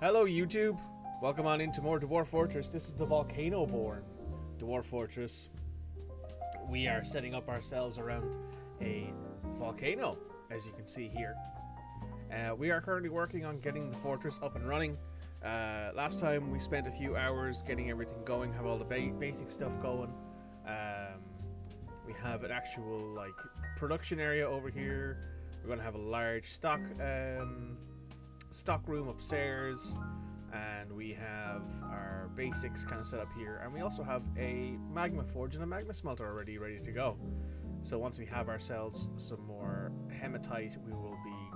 Hello YouTube! Welcome on into more Dwarf Fortress. This is the Volcano born Dwarf Fortress. We are setting up ourselves around a volcano, as you can see here. We are currently working on getting the fortress up and running. Last time we spent a few hours getting everything going, have all the basic stuff going. We have an actual production area over here. We're going to have a large stock room upstairs, and we have our basics kind of set up here, and we also have a magma forge and a magma smelter already ready to go. So once we have ourselves some more hematite, we will be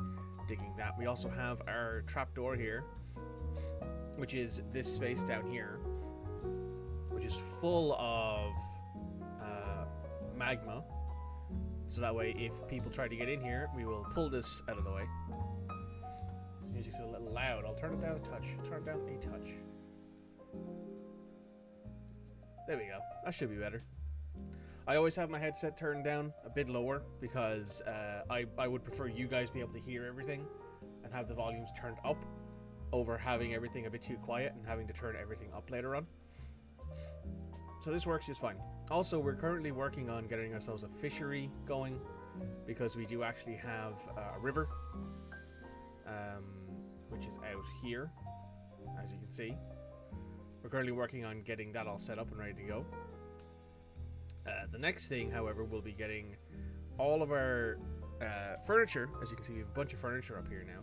digging that. We also have our trapdoor here, which is this space down here, which is full of magma, so that way if people try to get in here, we will pull this out of the way. Music's a little loud. I'll turn it down a touch. Turn it down a touch. There we go. That should be better. I always have my headset turned down a bit lower because I would prefer you guys be able to hear everything and have the volumes turned up over having everything a bit too quiet and having to turn everything up later on. So this works just fine. Also, we're currently working on getting ourselves a fishery going because we do actually have a river, which is out here, as you can see. We're currently working on getting that all set up and ready to go. The next thing, however, will be getting all of our furniture. As you can see, we have a bunch of furniture up here now,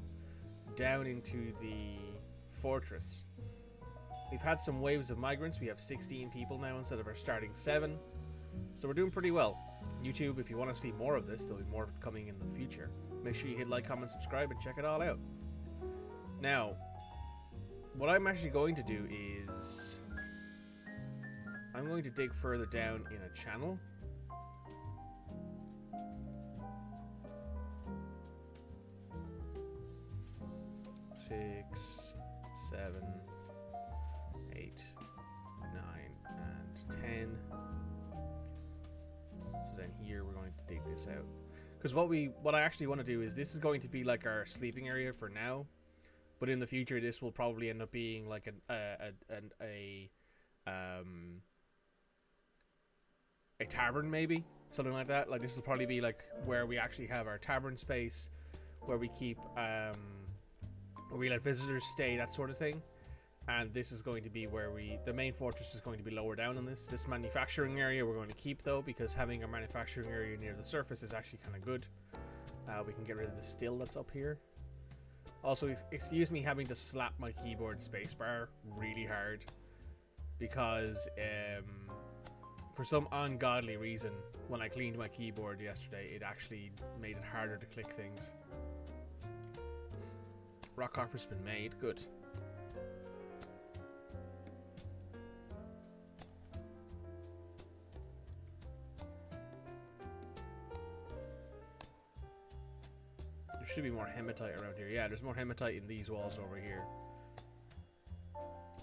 down into the fortress. We've had some waves of migrants. We have 16 people now instead of our starting 7. So we're doing pretty well. YouTube, if you want to see more of this, there'll be more coming in the future. Make sure you hit like, comment, subscribe, and check it all out. Now, what I'm actually going to do is I'm going to dig further down in a channel. Six, 7, 8, 9, and 10. So then here we're going to dig this out. Because what I actually want to do is this is going to be like our sleeping area for now, but in the future this will probably end up being like a tavern, maybe something like that. Like this will probably be like where we actually have our tavern space, where we keep where we let visitors stay, that sort of thing. And this is going to be where the main fortress is going to be lower down on this. This manufacturing area we're going to keep though, because having a manufacturing area near the surface is actually kind of good. We can get rid of the still that's up here. Also, excuse me having to slap my keyboard spacebar really hard, because for some ungodly reason, when I cleaned my keyboard yesterday, it actually made it harder to click things. Rock offer's been made. Good. There should be more hematite around here. Yeah, there's more hematite in these walls over here.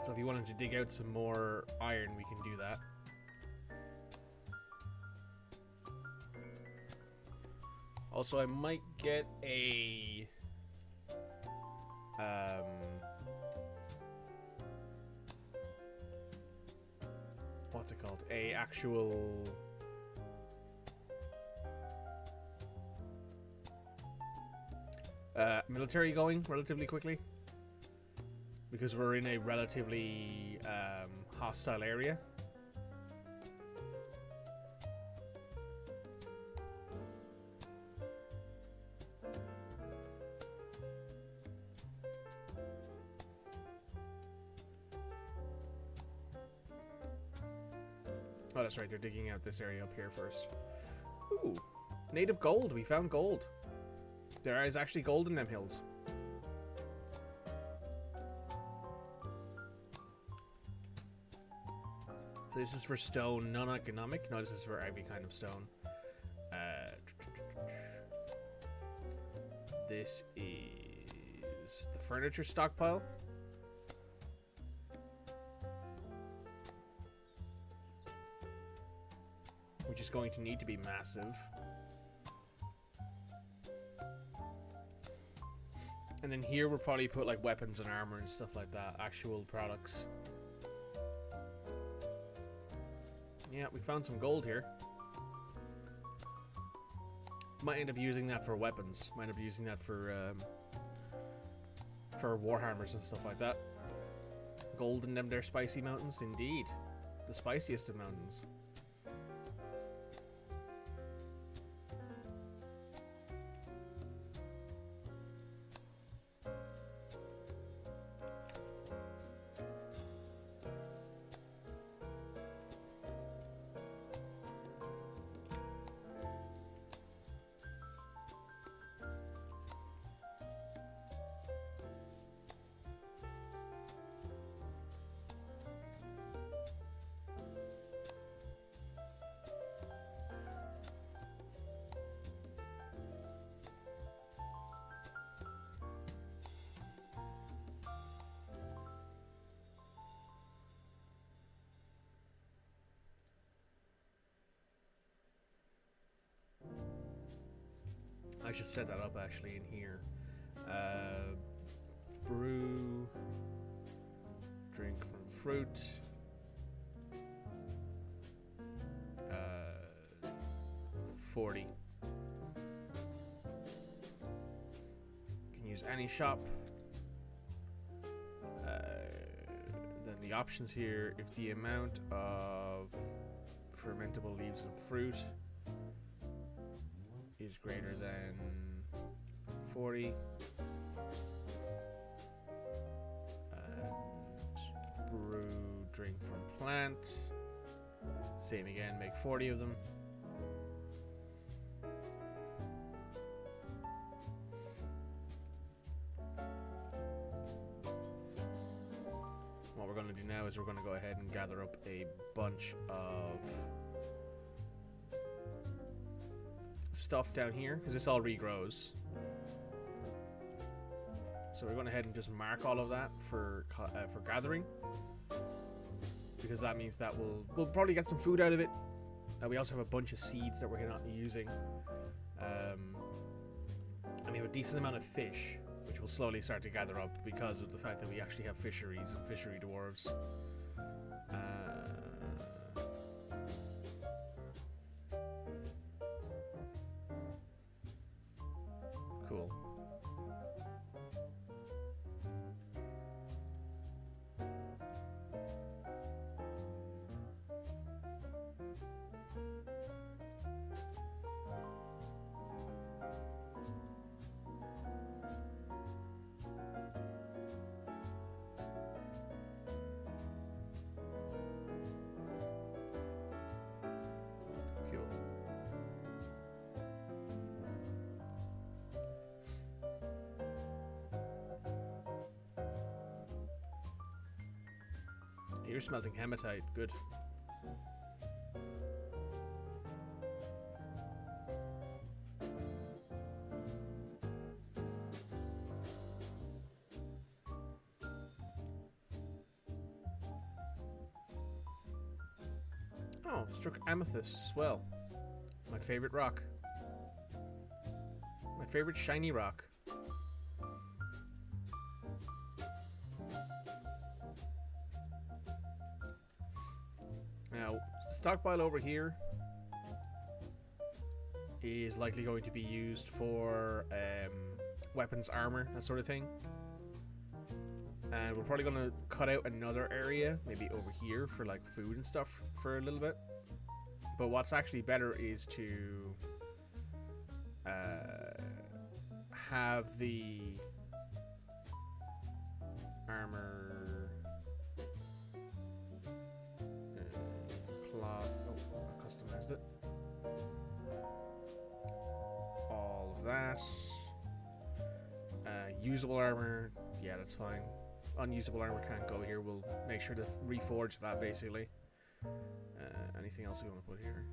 So if you wanted to dig out some more iron, we can do that. Also, I might get a what's it called? A actual military going relatively quickly, because we're in a relatively hostile area. Oh, that's right, they're digging out this area up here first. Ooh, native gold. We found gold. There is actually gold in them hills. So this is for stone, non-economic. No, this is for every kind of stone. This is the furniture stockpile. Which is going to need to be massive. And then here we'll probably put like weapons and armor and stuff like that. Actual products. Yeah, we found some gold here. Might end up using that for weapons. Might end up using that for warhammers and stuff like that. Gold in them there spicy mountains, indeed. The spiciest of mountains. I should set that up actually in here. Brew. Drink from fruit. 40. Can use any shop. Then the options here, if the amount of fermentable leaves and fruit is greater than 40, and brew drink from plant, same again, make 40 of them. What we're going to do now is we're going to go ahead and gather up a bunch of stuff down here, because this all regrows. So we're going ahead and just mark all of that for gathering, because that means that we'll probably get some food out of it. We also have a bunch of seeds that we're not using. And we have a decent amount of fish, which will slowly start to gather up because of the fact that we actually have fisheries and fishery dwarves. Cool. You're smelting hematite. Good. Oh, struck amethyst as well. My favorite rock. My favorite shiny rock. Now, stockpile over here is likely going to be used for weapons, armor, that sort of thing. And we're probably going to cut out another area, maybe over here, for like food and stuff for a little bit. But what's actually better is to have the armor cloth. Oh, I customized it. All of that. Usable armor. Yeah, that's fine. Unusable armor can't go here. We'll make sure to reforge that, basically. Anything else we want to put here?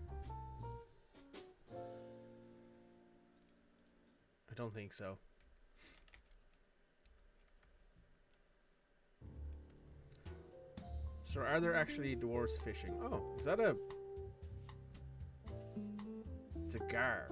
I don't think so. So are there actually dwarves fishing? Oh, is that a... It's a gar.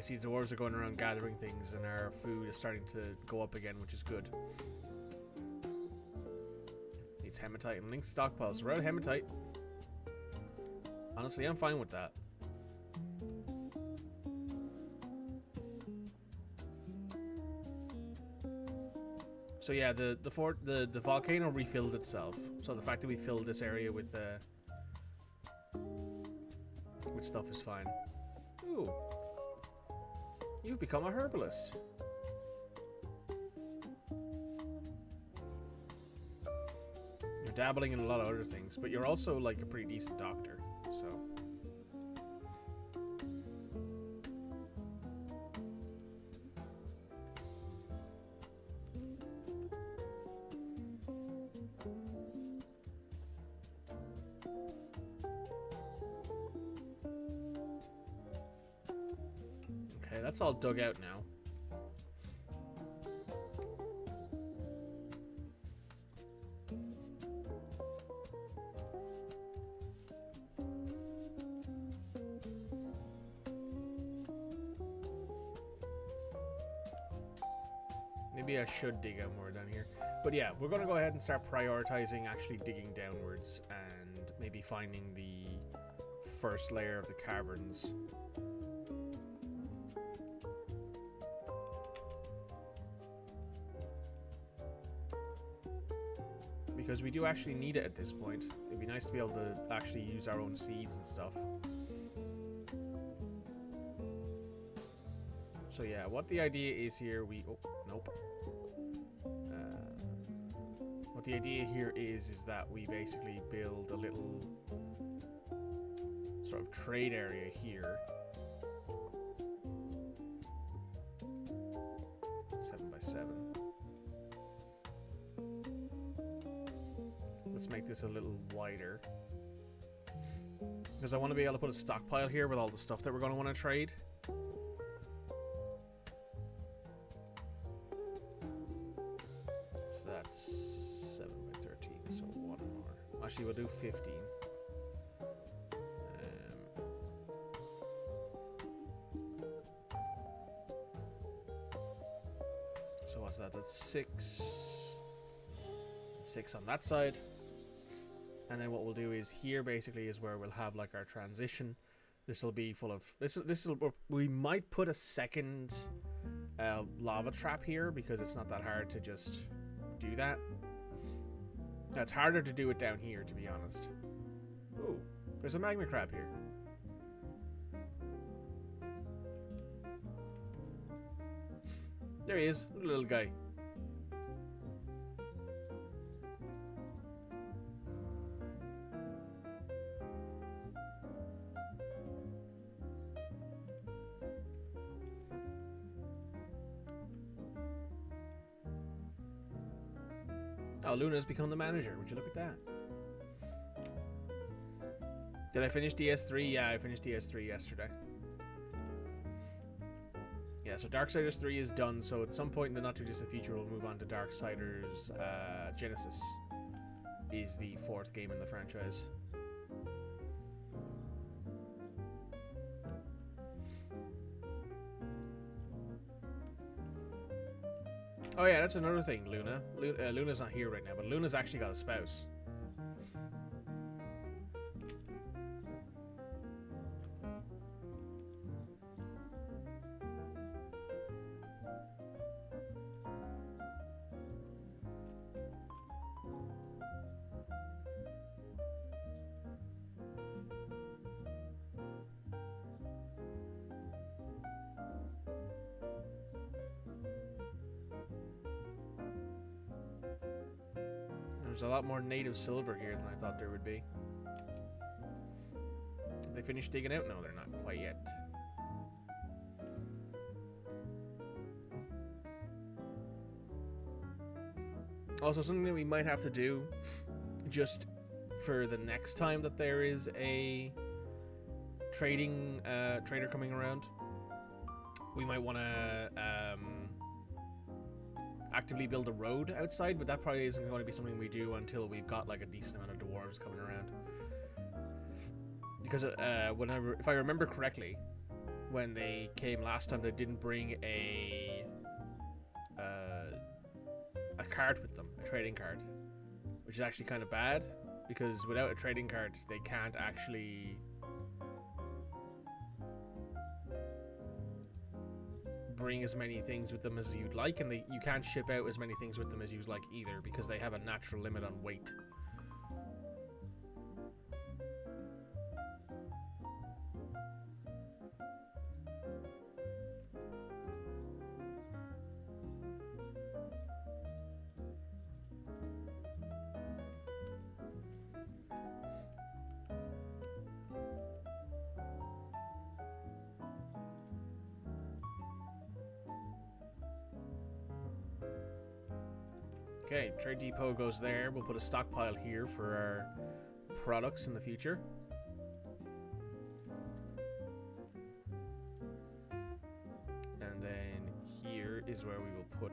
you see, the dwarves are going around gathering things, and our food is starting to go up again, which is good. Needs hematite and linked stockpiles. We're out of hematite. Honestly, I'm fine with that. So yeah, the volcano refilled itself. So the fact that we filled this area with stuff is fine. Ooh. You've become a herbalist. You're dabbling in a lot of other things, but you're also like a pretty decent doctor, so. Okay, that's all dug out now. Maybe I should dig out more down here. But yeah, we're going to go ahead and start prioritizing actually digging downwards and maybe finding the first layer of the caverns. Because we do actually need it at this point. It'd be nice to be able to actually use our own seeds and stuff. So yeah, what the idea is here, oh, nope. What the idea here is that we basically build a little sort of trade area here. 7 by 7. Let's make this a little wider. Because I want to be able to put a stockpile here with all the stuff that we're going to want to trade. So that's 7 by 13, so one more. Actually, we'll do 15. So what's that? That's 6. 6 on that side. And then what we'll do is here basically is where we'll have like our transition. This will be full of we might put a second lava trap here because it's not that hard to just do that. It's harder to do it down here, to be honest. Ooh, there's a magma crab here. There he is, little guy. Oh, Luna's become the manager. Would you look at that? Did I finish DS3? Yeah, I finished DS3 yesterday. Yeah, so Darksiders 3 is done, so at some point in the not-too-distant future we'll move on to Darksiders Genesis. Is the 4th game in the franchise. Oh yeah, that's another thing, Luna. Luna's not here right now, but Luna's actually got a spouse. There's a lot more native silver here than I thought there would be. Have they finished digging out? No, they're not quite yet. Also, something that we might have to do just for the next time that there is a trader coming around, we might want to actively build a road outside, but that probably isn't going to be something we do until we've got like a decent amount of dwarves coming around. Because if I remember correctly, when they came last time, they didn't bring a card with them, a trading card, which is actually kind of bad because without a trading card, they can't actually bring as many things with them as you'd like, and you can't ship out as many things with them as you'd like either because they have a natural limit on weight. Okay, trade depot goes there. We'll put a stockpile here for our products in the future. And then here is where we will put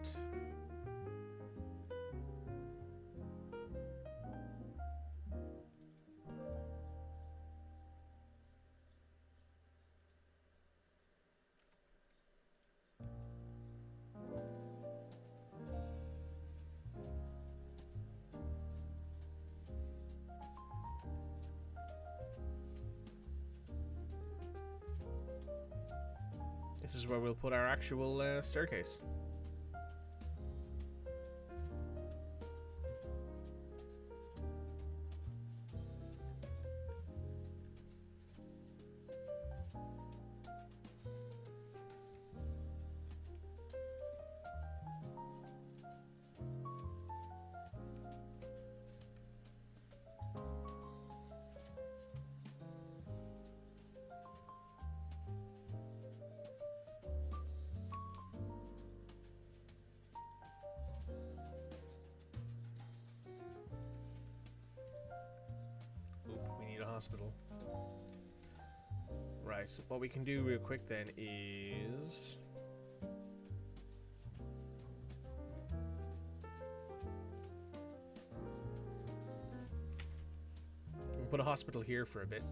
this is where we'll put our actual staircase. Hospital. Right, so what we can do real quick then is we'll put a hospital here for a bit.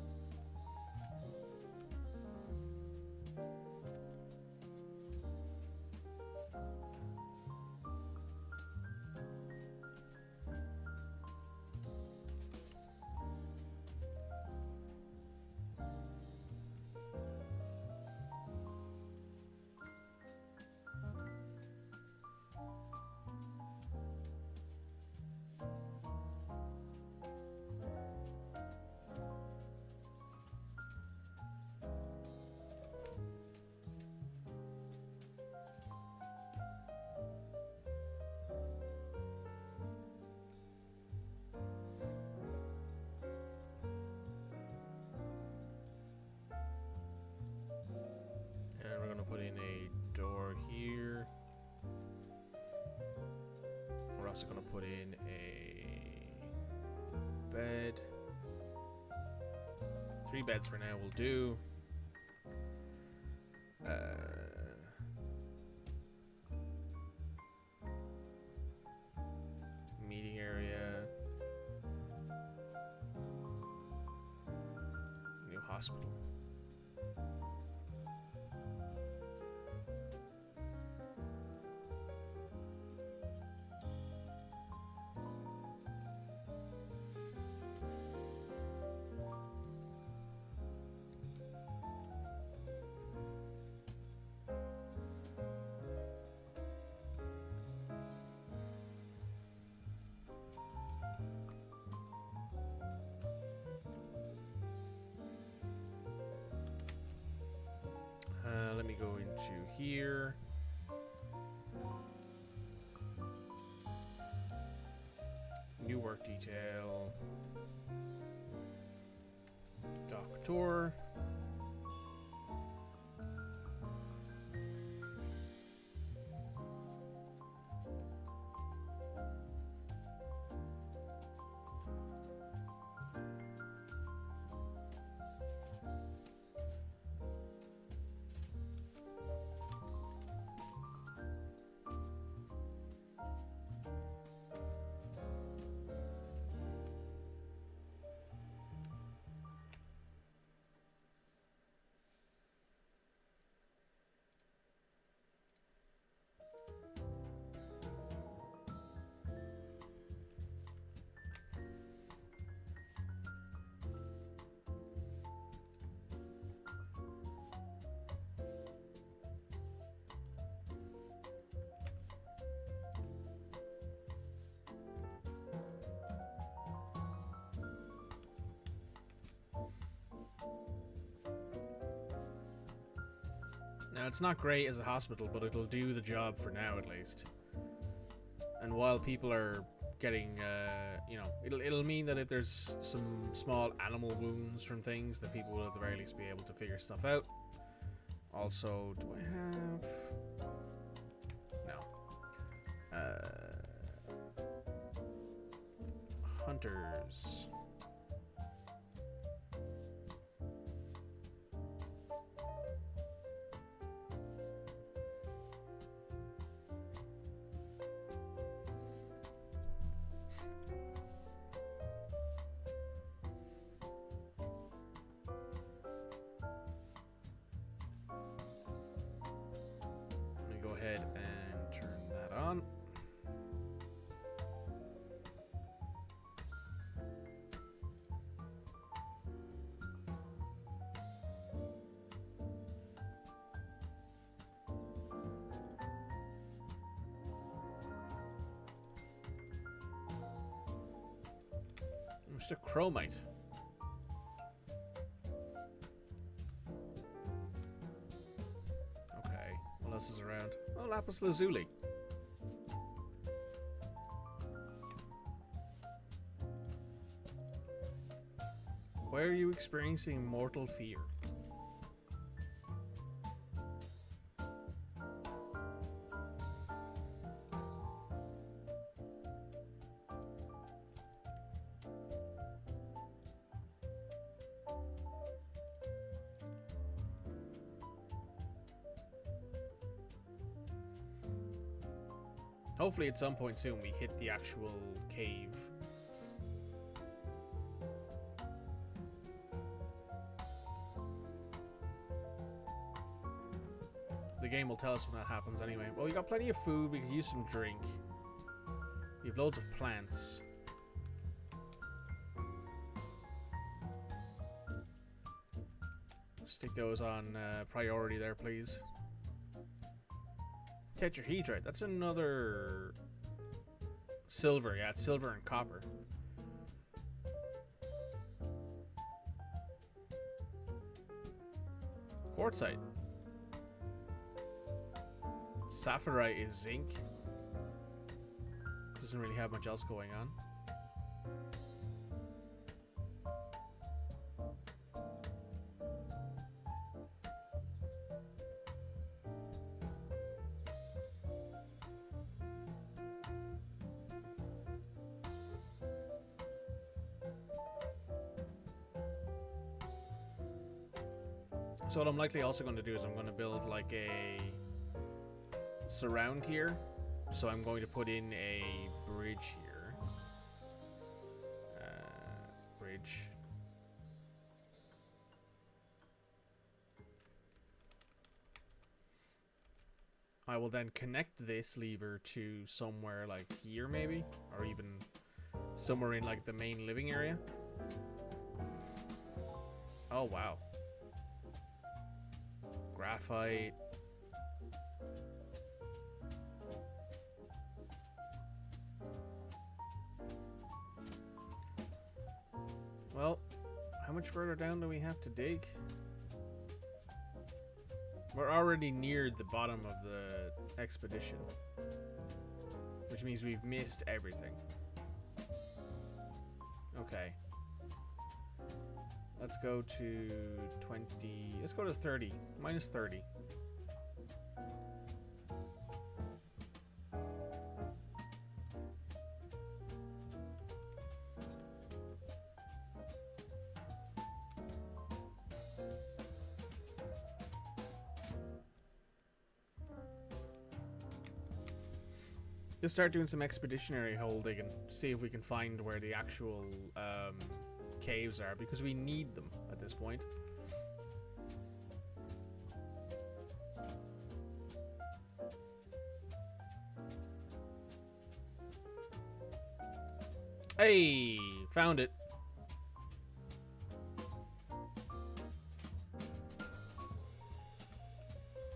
Put in a door here. We're also going to put in a bed. 3 beds for now will do. Meeting area. New hospital. Let me go into here. New work detail. Doctor. it's not great as a hospital, but it'll do the job for now at least. And while people are getting, you know, it'll mean that if there's some small animal wounds from things, that people will at the very least be able to figure stuff out. Also, do I have... No. Hunters. Let me go ahead and turn that on. Mr. Chromite. Okay, what else is around? Oh, lapis lazuli. Why are you experiencing mortal fear? Hopefully at some point soon we hit the actual cave. The game will tell us when that happens anyway. Well, we got plenty of food, we could use some drink. We have loads of plants. Stick those on priority there, please. Tetrahedrite, that's another silver. Yeah, it's silver and copper. Quartzite. Sapphirite is zinc. Doesn't really have much else going on. So what I'm likely also going to do is I'm going to build like a surround here. So I'm going to put in a bridge here. Bridge. I will then connect this lever to somewhere like here maybe, or even somewhere in like the main living area. Oh wow. Graphite. Well, how much further down do we have to dig? We're already near the bottom of the expedition, which means we've missed everything. Okay. Let's go to 20. Let's go to 30. Minus 30. Just start doing some expeditionary hole digging to see if we can find where the actual caves are, because we need them at this point. Hey, found it.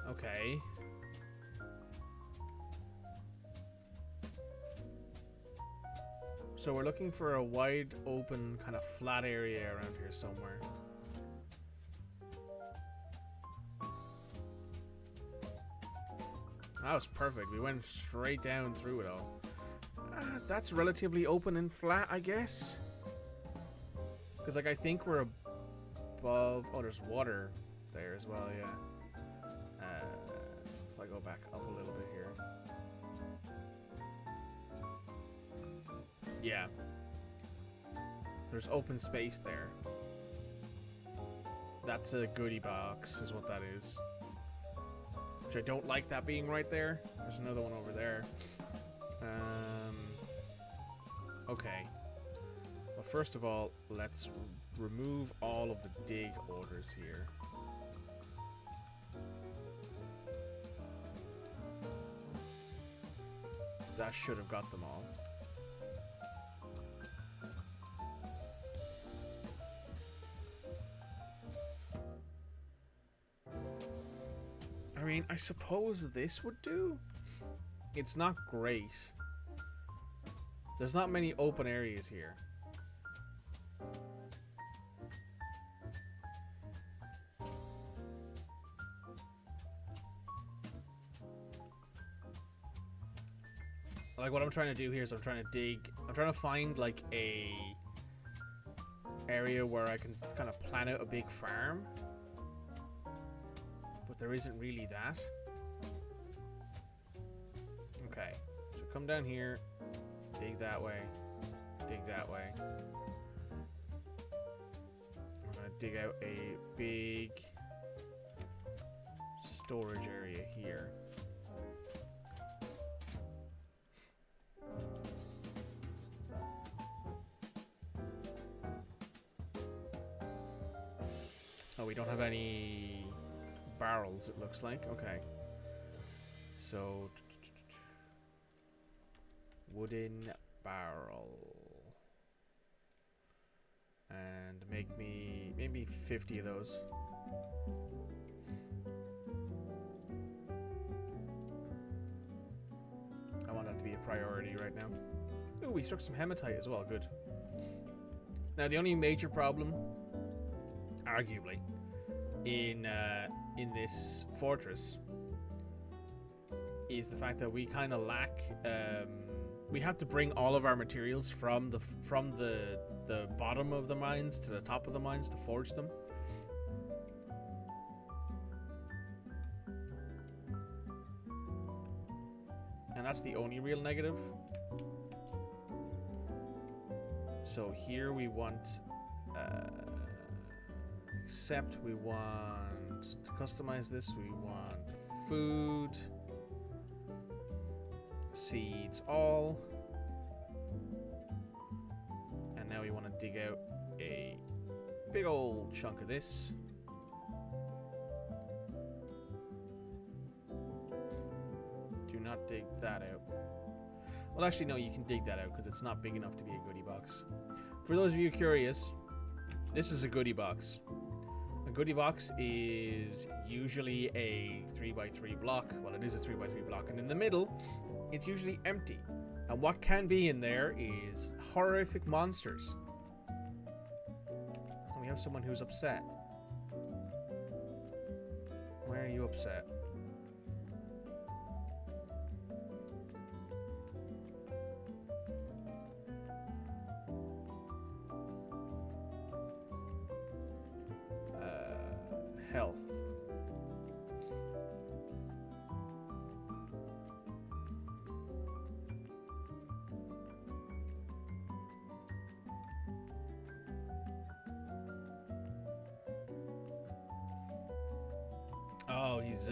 Okay. So we're looking for a wide open kind of flat area around here somewhere. That was perfect. We went straight down through it all. That's relatively open and flat, I guess. Because, like, I think we're above... Oh, there's water there as well, yeah. If I go back up a little bit here. Yeah. There's open space there. That's a goodie box, is what that is. Which I don't like that being right there. There's another one over there. Okay. Well, first of all, let's remove all of the dig orders here. That should have got them all. I mean, I suppose this would do. It's not great. There's not many open areas here. Like, what I'm trying to do here is I'm trying to find like a area where I can kind of plan out a big farm. But there isn't really that. Okay, so come down here, dig that way, dig that way. I'm gonna dig out a big storage area here. Oh, we don't have any barrels, it looks like. Okay. So, wooden barrel. And make me maybe 50 of those. I want that to be a priority right now. Ooh, we struck some hematite as well. Good. Now, the only major problem, arguably, in this fortress is the fact that we kind of lack. We have to bring all of our materials from the bottom of the mines to the top of the mines to forge them. And that's the only real negative. So here we want, except we want to customize this. We want food, seeds, all. And now we want to dig out a big old chunk of this. Do not dig that out. Well, actually, no, you can dig that out because it's not big enough to be a goodie box. For those of you curious, this is a goodie box. A goodie box is usually a 3x3 block. Well, it is a 3x3 block. And in the middle, it's usually empty. And what can be in there is horrific monsters. And we have someone who's upset. Why are you upset? Health. Oh, he's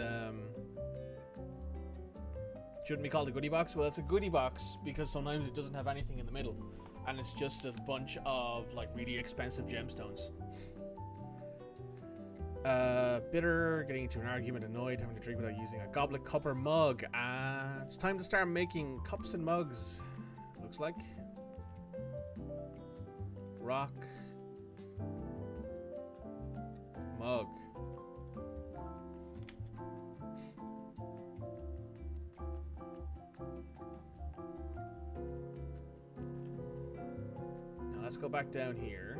shouldn't be called a goodie box. Well, it's a goodie box because sometimes it doesn't have anything in the middle, and it's just a bunch of like really expensive gemstones. Bitter, getting into an argument, annoyed, having to drink without using a goblet, cup, or mug. It's time to start making cups and mugs. Looks like. Rock. Mug. Now let's go back down here.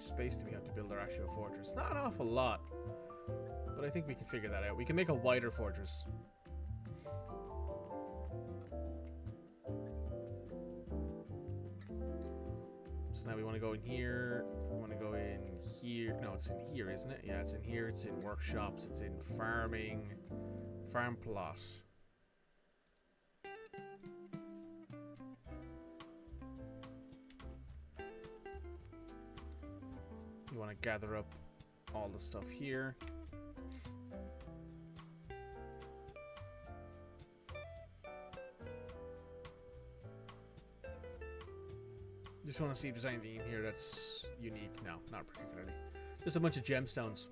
Space do we have to build our actual fortress. Not an awful lot, but I think we can figure that out. We can make a wider fortress. So now we want to go in here. We want to go in here. No, it's in here, isn't it? Yeah, it's in here. It's in workshops. It's in farming. Farm plot. You want to gather up all the stuff here. Just want to see if there's anything in here that's unique. No, not particularly. Just a bunch of gemstones.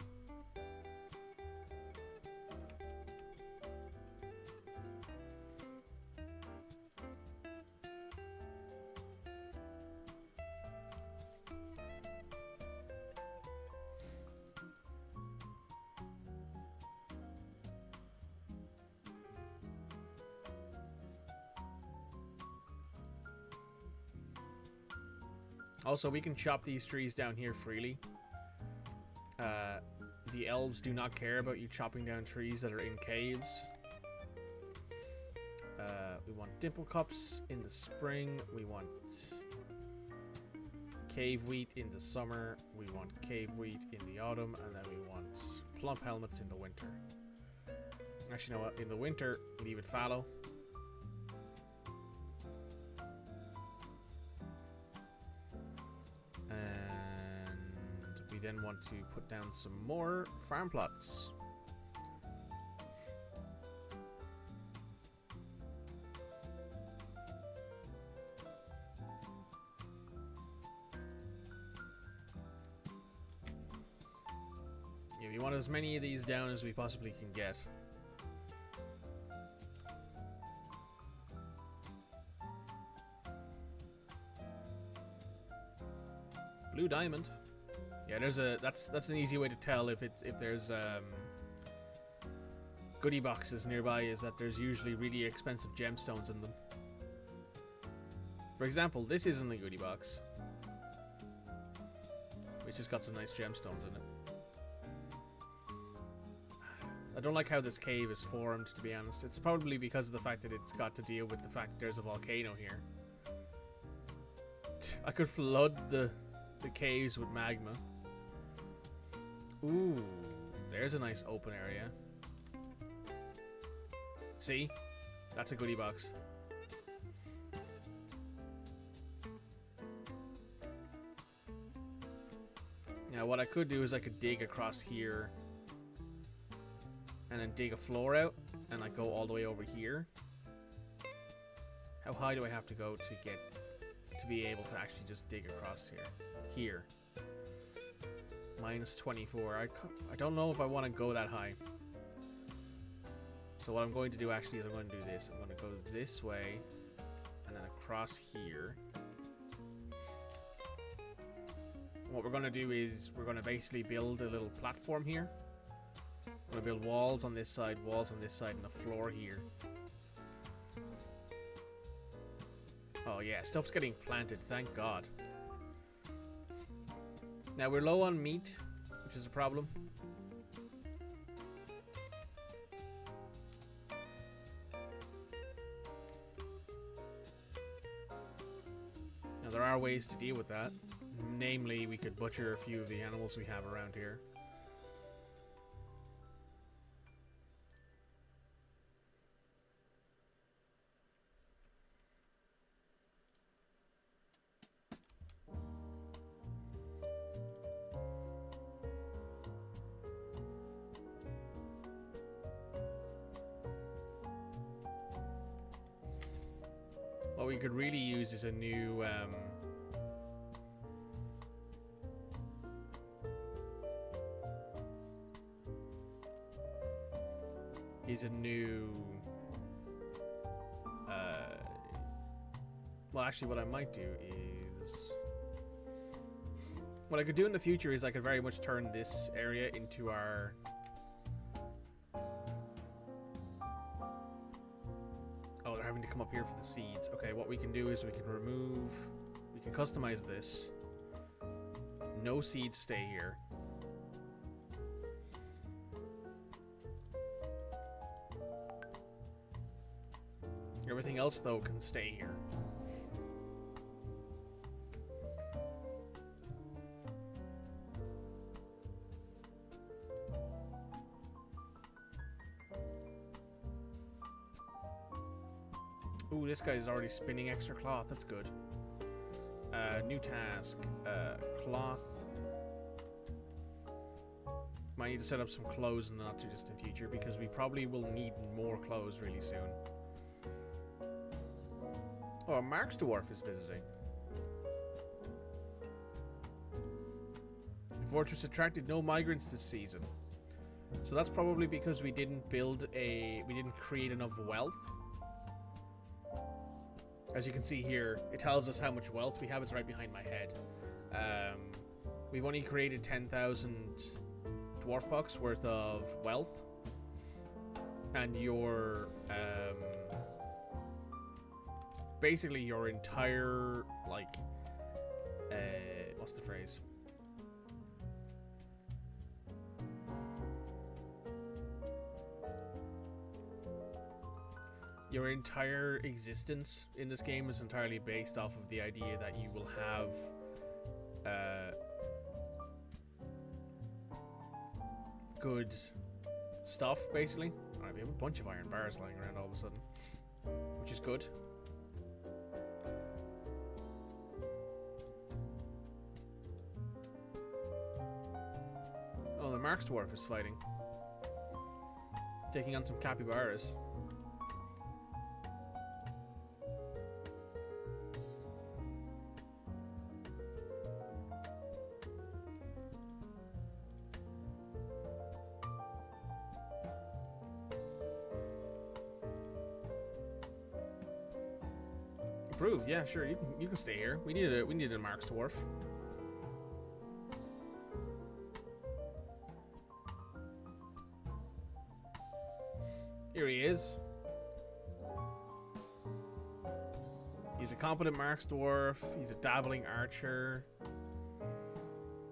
Also, we can chop these trees down here freely. The elves do not care about you chopping down trees that are in caves. We want dimple cups in the spring. We want cave wheat in the summer. We want cave wheat in the autumn. And then we want plump helmets in the winter. Actually, you know what? In the winter, leave it fallow. We then want to put down some more farm plots. Yeah, we want as many of these down as we possibly can get. Blue diamond. Yeah, there's a that's an easy way to tell if there's goodie boxes nearby, is that there's usually really expensive gemstones in them. For example, this isn't a goodie box. It's just got some nice gemstones in it. I don't like how this cave is formed, to be honest. It's probably because of the fact that it's got to deal with the fact that there's a volcano here. I could flood the caves with magma. Ooh, there's a nice open area. See? That's a goodie box. Now what I could do is I could dig across here and then dig a floor out and like go all the way over here. How high do I have to go to be able to actually just dig across here? Here. Minus 24. I don't know if I want to go that high. So what I'm going to do actually is I'm going to do this. I'm going to go this way and then across here. What we're going to do is we're going to basically build a little platform here. We're going to build walls on this side, and a floor here. Oh yeah, stuff's getting planted, thank God. Now we're low on meat, which is a problem. Now there are ways to deal with that. Namely, we could butcher a few of the animals we have around here. What we could really use is a new well, actually what I might do is what I could do in the future is I could very much turn this area into our they're having to come up here for the seeds. Okay, what we can do is we can customize this. No seeds stay here. Everything else, though, can stay here. Ooh, this guy's already spinning extra cloth. That's good. New task. Cloth. Might need to set up some clothes in the not too distant future because we probably will need more clothes really soon. Oh, a Mark's Dwarf is visiting. The fortress attracted no migrants this season. So that's probably because we didn't create enough wealth. As you can see here, it tells us how much wealth we have. It's right behind my head. We've only created 10,000 dwarf bucks worth of wealth. And your basically your entire, like, what's the phrase? Your entire existence in this game is entirely based off of the idea that you will have good stuff, basically. Alright, we have a bunch of iron bars lying around all of a sudden, which is good. Oh, the Mark's Dwarf is fighting. Taking on some capybaras. Approved, yeah, sure, you can stay here. We needed a Mark's Dwarf. Here he is. He's a competent Mark's Dwarf. He's a dabbling archer.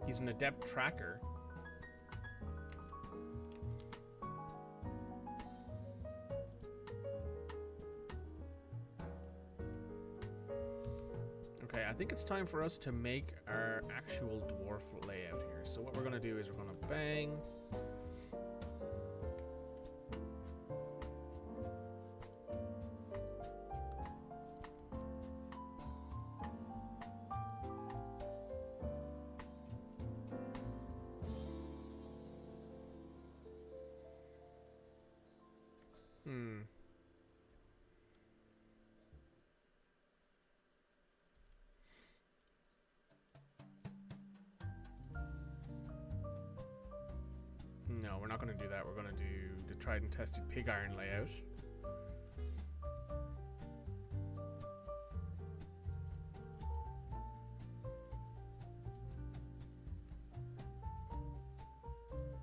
He's an adept tracker. Okay, I think it's time for us to make our actual dwarf layout here. So what we're going to do is we're going to bang. No, we're not going to do that. We're going to do the tried and tested pig iron layout.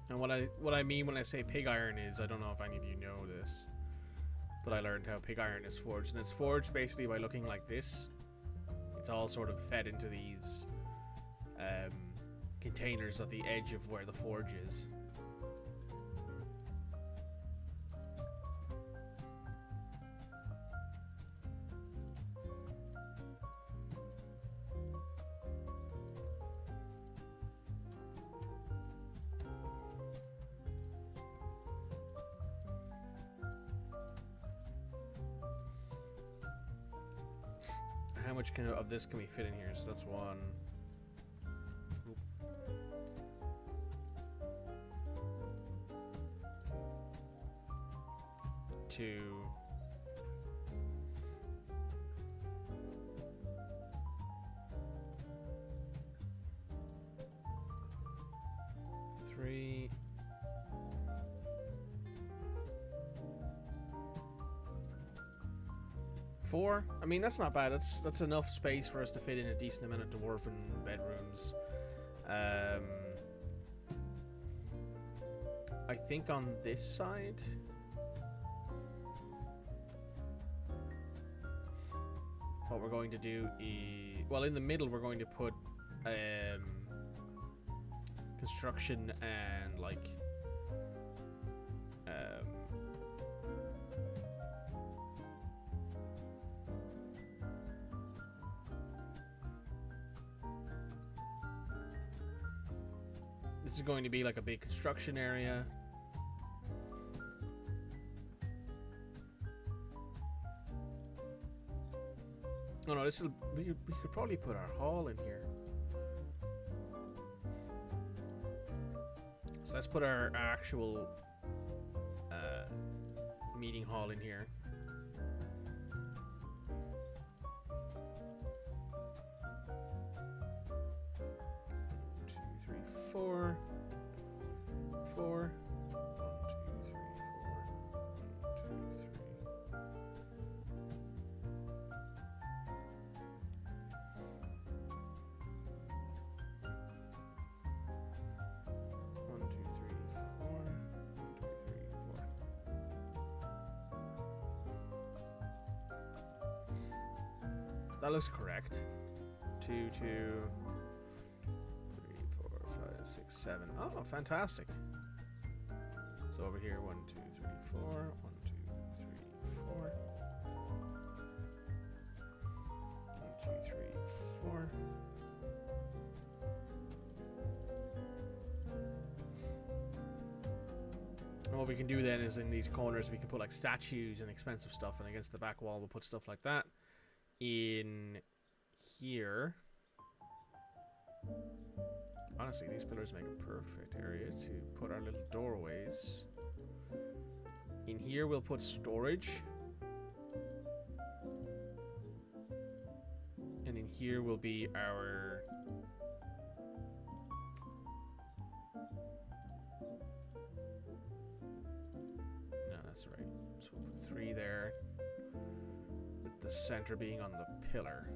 And what I mean when I say pig iron is, I don't know if any of you know this, but I learned how pig iron is forged. And it's forged basically by looking like this. It's all sort of fed into these containers at the edge of where the forge is. How much of this can we fit in here? So that's one. Oop. Two. Three. 4. I mean, that's not bad. That's enough space for us to fit in a decent amount of dwarven bedrooms. I think on this side, what we're going to do is, well, in the middle we're going to put construction and like this is going to be like a big construction area. Oh no, this is we could probably put our hall in here. So let's put our actual meeting hall in here. Two, three, four. 4. 1, 2, 3, 4. 1, 2, 3. That looks correct. 2, 2, 3, 4, 5, 6, 7. Oh, fantastic. So over here, 1, 2, 3, 4. 1, 2, 3, 4. 1, 2, 3, 4. And what we can do then is in these corners we can put like statues and expensive stuff, and against the back wall we'll put stuff like that. In here, honestly, these pillars make a perfect area to put our little doorways. In here we'll put storage, and in here will be our no, that's right. So we'll put 3 there. The center being on the pillar.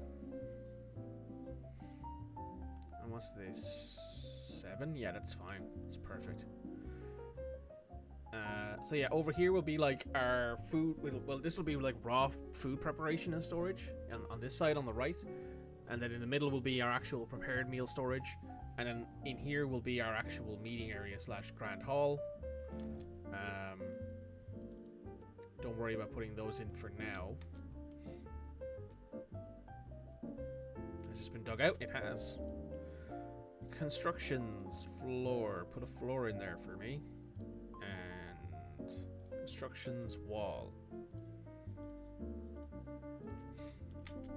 And what's this? 7? Yeah, that's fine. It's perfect. So yeah, over here will be like our food. Well, this will be like raw food preparation and storage, and on this side on the right, and then in the middle will be our actual prepared meal storage, and then in here will be our actual meeting area / grand hall. Don't worry about putting those in for now. It's just been dug out. It has. Constructions floor. Put a floor in there for me. And constructions wall.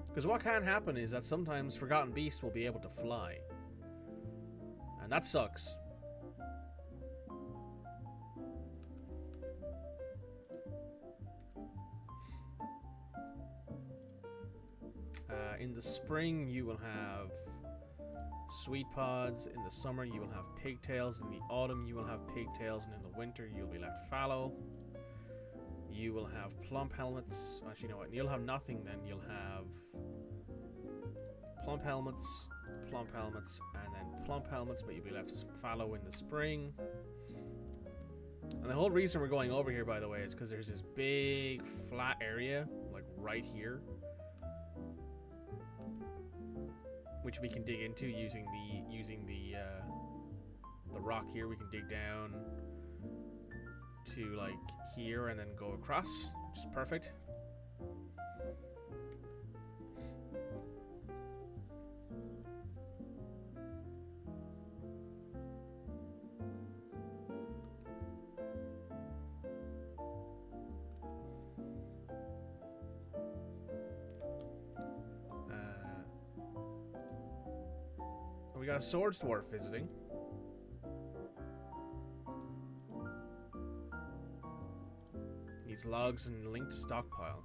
Because what can happen is that sometimes Forgotten Beasts will be able to fly. And that sucks. In the spring, you will have sweet pods. In the summer, you will have pigtails. In the autumn, you will have pigtails. And in the winter, you'll be left fallow. You will have plump helmets. Actually, you know what? You'll have nothing then. You'll have plump helmets, and then plump helmets, but you'll be left fallow in the spring. And the whole reason we're going over here, by the way, is because there's this big flat area, like right here, which we can dig into using the rock here. We can dig down to like here and then go across, which is perfect. We got a swords dwarf visiting. Needs logs and linked stockpile.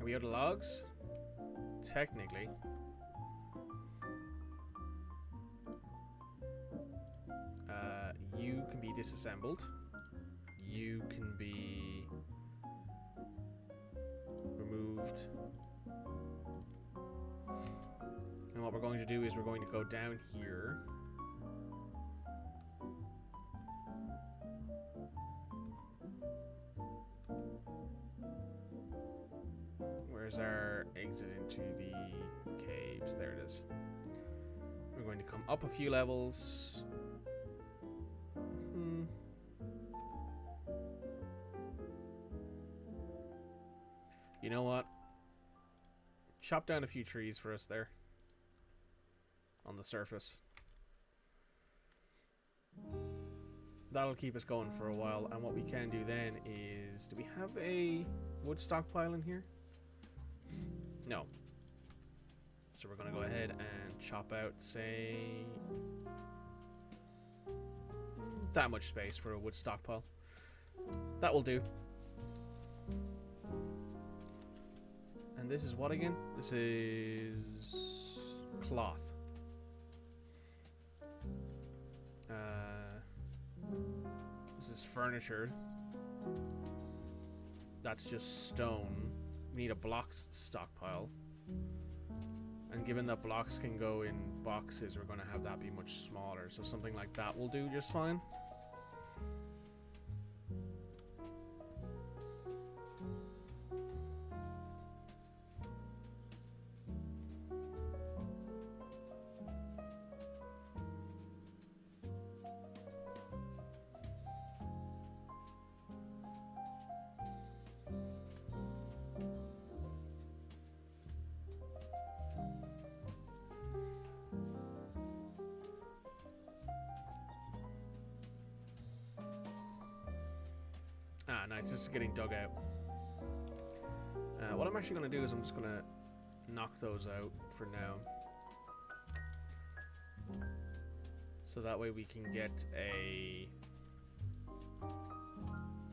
Are we out of logs? Technically. You can be disassembled. You can be removed. And what we're going to do is we're going to go down here. Where's our exit into the caves? There it is. We're going to come up a few levels. You know what? Chop down a few trees for us there. On the surface. That'll keep us going for a while. And what we can do then is... Do we have a wood stockpile in here? No. So we're going to go ahead and chop out, say... that much space for a wood stockpile. That will do. And this is what again? This is... cloth. This is furniture. That's just stone. We need a blocks stockpile. And given that blocks can go in boxes, we're going to have that be much smaller. So something like that will do just fine. Ah, nice. This is getting dug out. What I'm actually going to do is I'm just going to knock those out for now. So that way we can get a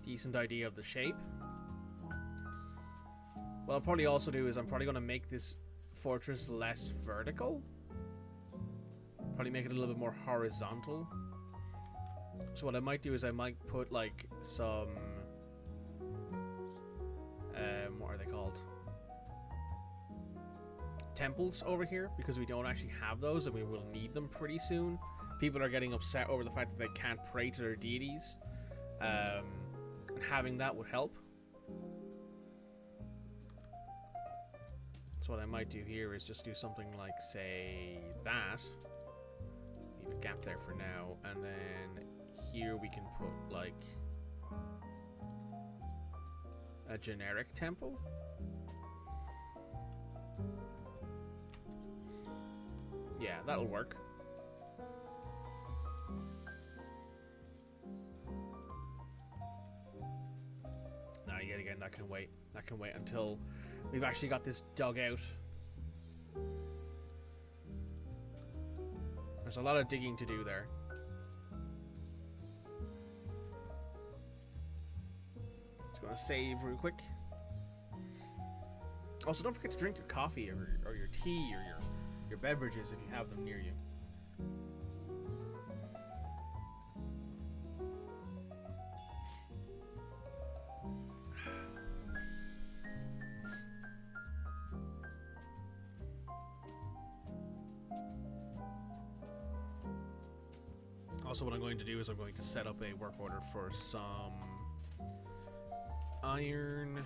decent idea of the shape. What I'll probably also do is I'm probably going to make this fortress less vertical. Probably make it a little bit more horizontal. So what I might do is I might put like some... what are they called? Temples over here, because we don't actually have those and we will need them pretty soon. People are getting upset over the fact that they can't pray to their deities. And having that would help. So what I might do here is just do something like, say, that. Leave a gap there for now. And then here we can put, like, a generic temple. Yeah, that'll work. No, yet again, that can wait. That can wait until we've actually got this dug out. There's a lot of digging to do there. Just gonna save real quick. Also, don't forget to drink your coffee or your tea or your beverages if you have them near you. Also, what I'm going to do is I'm going to set up a work order for some iron.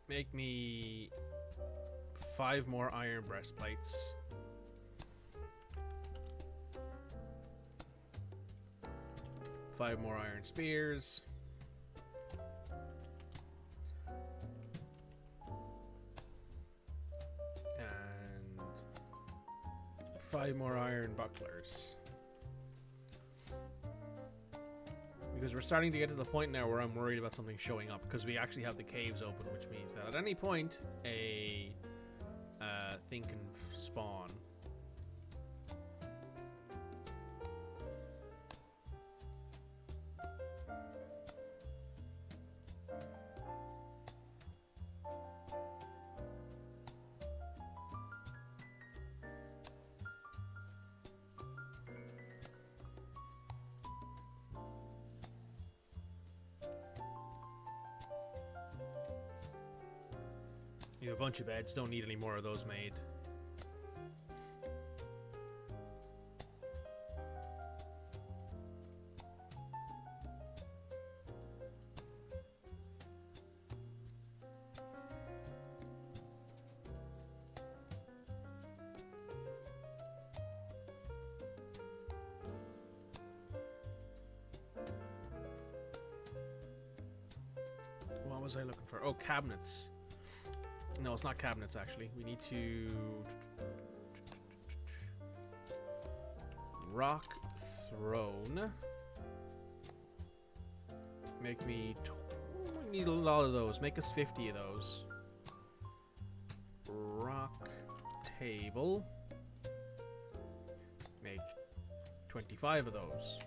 Make me 5 more iron breastplates. Five more iron spears. And 5 more iron bucklers. Because we're starting to get to the point now where I'm worried about something showing up, because we actually have the caves open, which means that at any point a thing can spawn. You have a bunch of beds, don't need any more of those made. What was I looking for? Oh, cabinets. No, it's not cabinets, actually. We need to... Rock throne. Make me... We need a lot of those. Make us 50 of those. Rock table. Make 25 of those.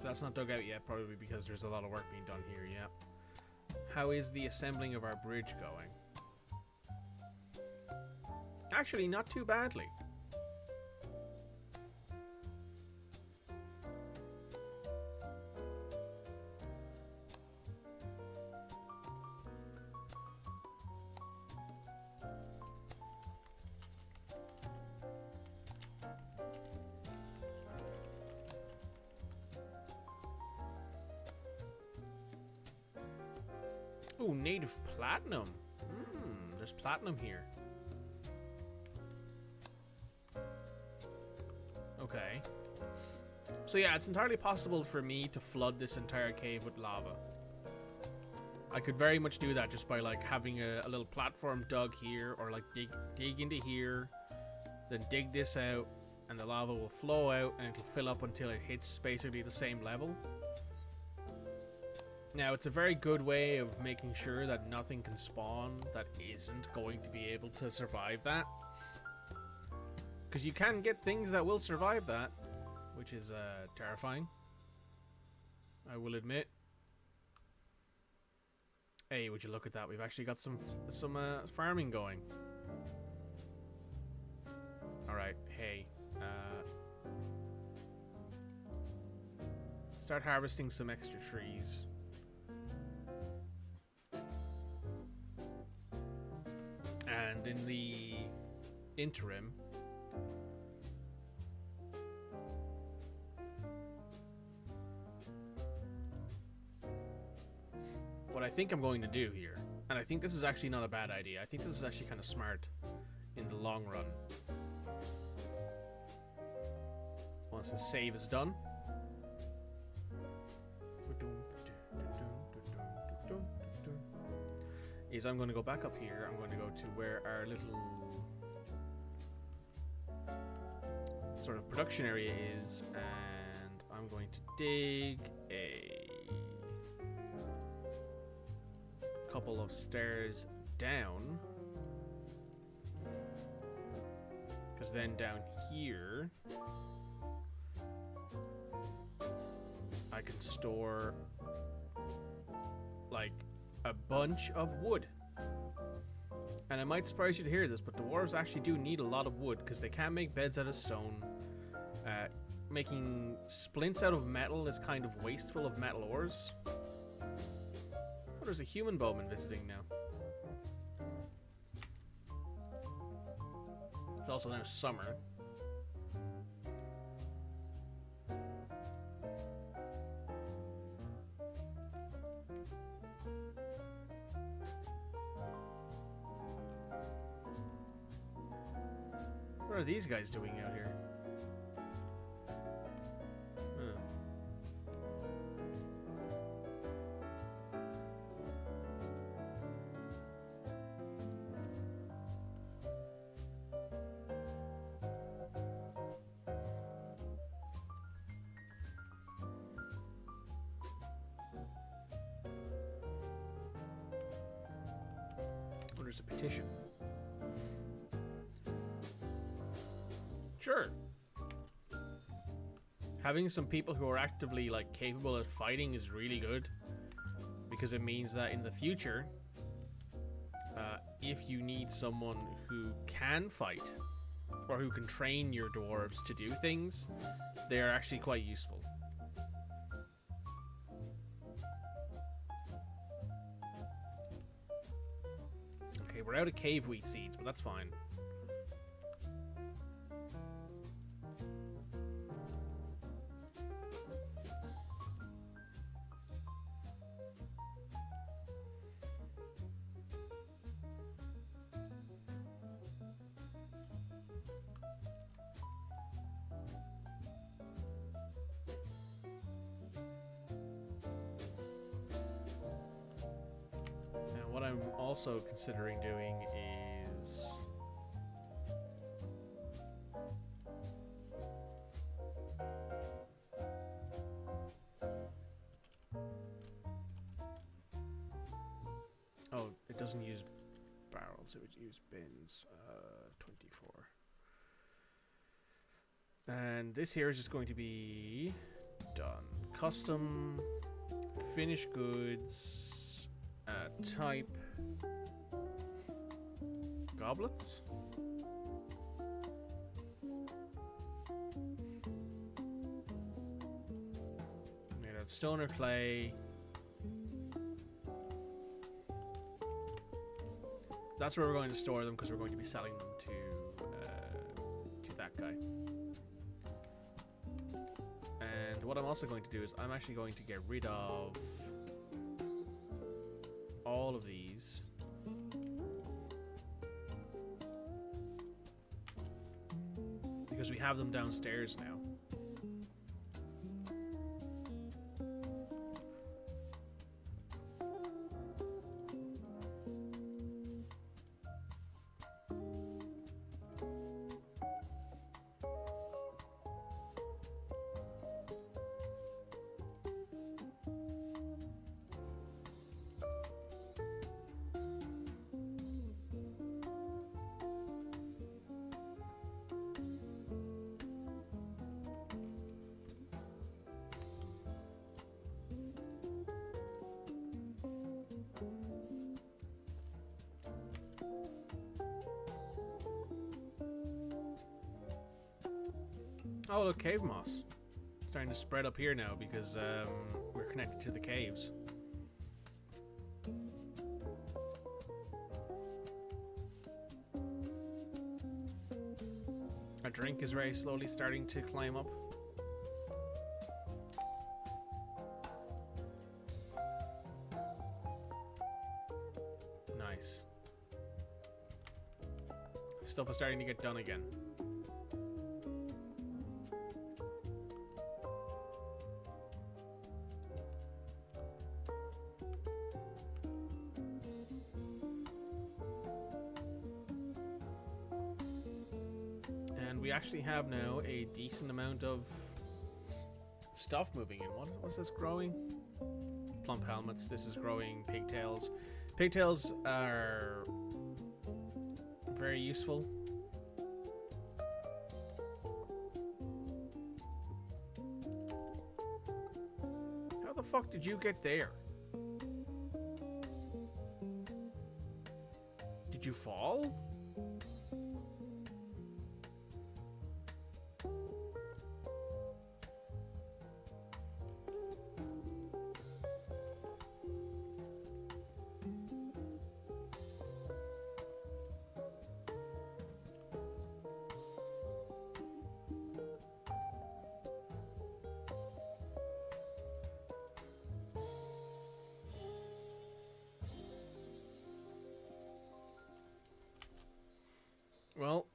So that's not dug out yet, probably because there's a lot of work being done here, yeah. How is the assembling of our bridge going? Actually, not too badly. Ooh, native platinum. There's platinum here. Okay. So yeah, it's entirely possible for me to flood this entire cave with lava. I could very much do that just by like having a little platform dug here, or like dig into here, then dig this out, and the lava will flow out and it'll fill up until it hits basically the same level. Now, it's a very good way of making sure that nothing can spawn that isn't going to be able to survive that. Because you can get things that will survive that, which is terrifying, I will admit. Hey, would you look at that? We've actually got some farming going. Alright, hey. Start harvesting some extra trees. And in the interim, what I think I'm going to do here, and I think this is actually not a bad idea, I think this is actually kind of smart in the long run. Once the save is done, is I'm going to go back up here. I'm going to go to where our little sort of production area is, and I'm going to dig a couple of stairs down, because then down here I can store like a bunch of wood. And it might surprise you to hear this, but dwarves actually do need a lot of wood because they can't make beds out of stone. Making splints out of metal is kind of wasteful of metal ores. Oh, there's a human bowman visiting now. It's also now summer. What are these guys doing out here? Oh, there's a petition. Sure. Having some people who are actively like capable of fighting is really good, because it means that in the future, if you need someone who can fight or who can train your dwarves to do things, they are actually quite useful. we're out of cave wheat seeds, but that's fine. What I'm also considering doing is oh, it doesn't use barrels, it would use bins. 24. And this here is just going to be done. Custom finished goods. Type goblets. Made out of stone or clay. That's where we're going to store them because we're going to be selling them to that guy. And what I'm also going to do is I'm actually going to get rid of all of these. Because we have them downstairs now. Oh, look, cave moss. Starting to spread up here now because we're connected to the caves. Our drink is very slowly starting to climb up. Nice. Stuff is starting to get done again. We actually have now a decent amount of stuff moving in. What's this growing? Plump helmets. This is growing pigtails. Pigtails are very useful. How the fuck did you get there? Did you fall? Well,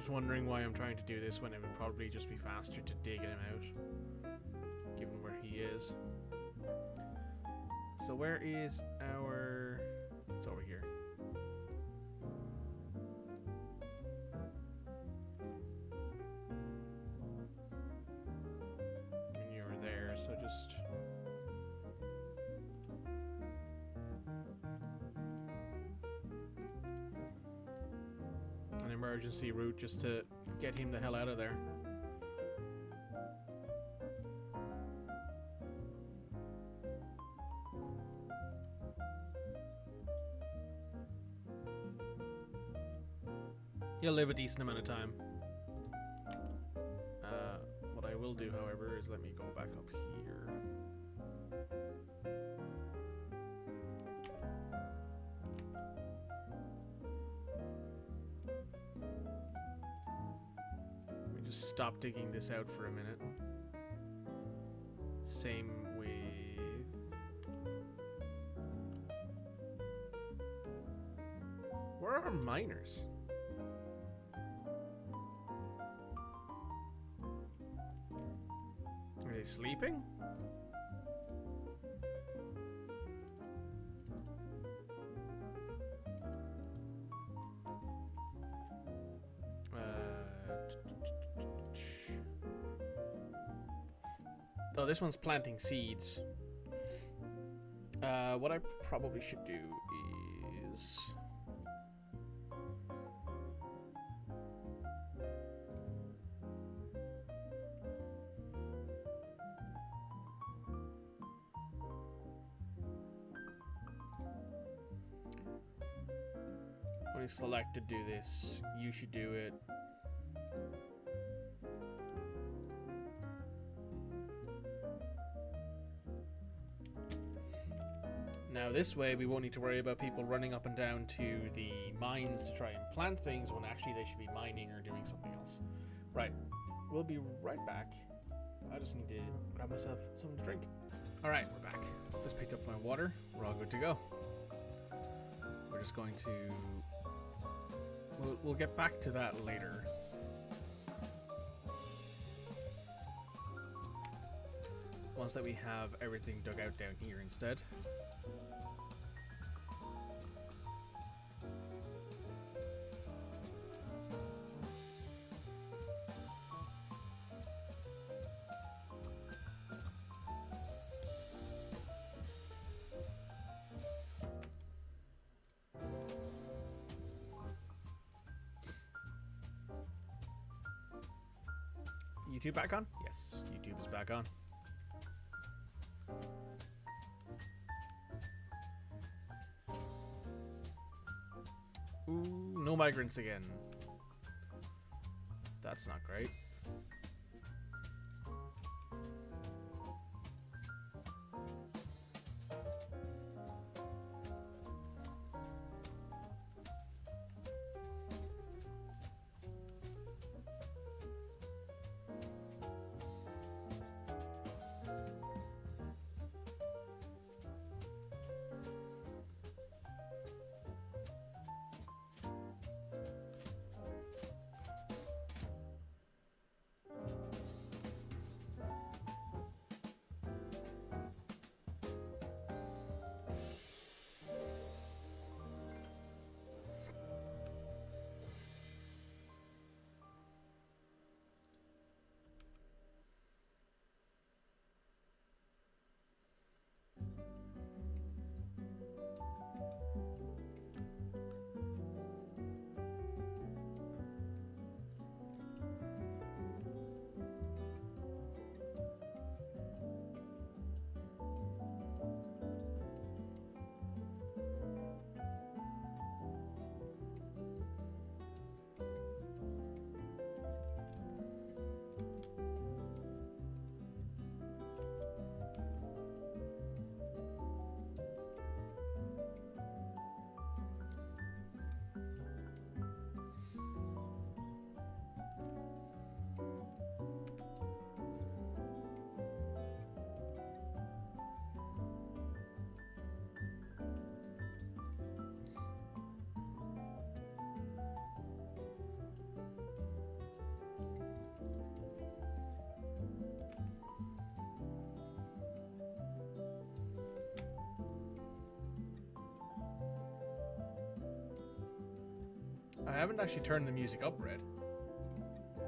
just wondering why I'm trying to do this when it would probably just be faster to dig him out, given where he is. So where is our It's over here. And you were there, so just... an emergency route just to get him the hell out of there. He'll live a decent amount of time. What I will do, however, is let me go back up here. Let me just stop digging this out for a minute. Same with... Where are our miners? Are they sleeping? Oh, this one's planting seeds. What I probably should do is... when you select to do this, you should do it. Now this way we won't need to worry about people running up and down to the mines to try and plant things when actually they should be mining or doing something else. Right, we'll be right back. I just need to grab myself something to drink. Alright, we're back. Just picked up my water. We're all good to go. We're just going to... We'll get back to that later. Once that we have everything dug out down here instead. YouTube back on? Yes, YouTube is back on. Ooh, no migrants again. That's not great. I haven't actually turned the music up, Red.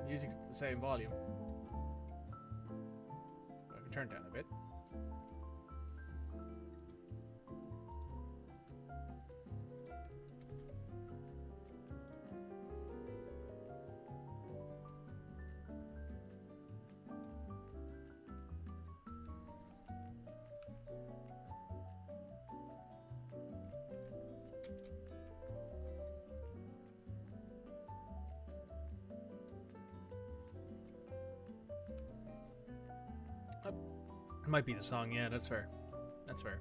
Music's at the same volume. I can turn it down a bit. Might be the song, yeah, that's fair. That's fair.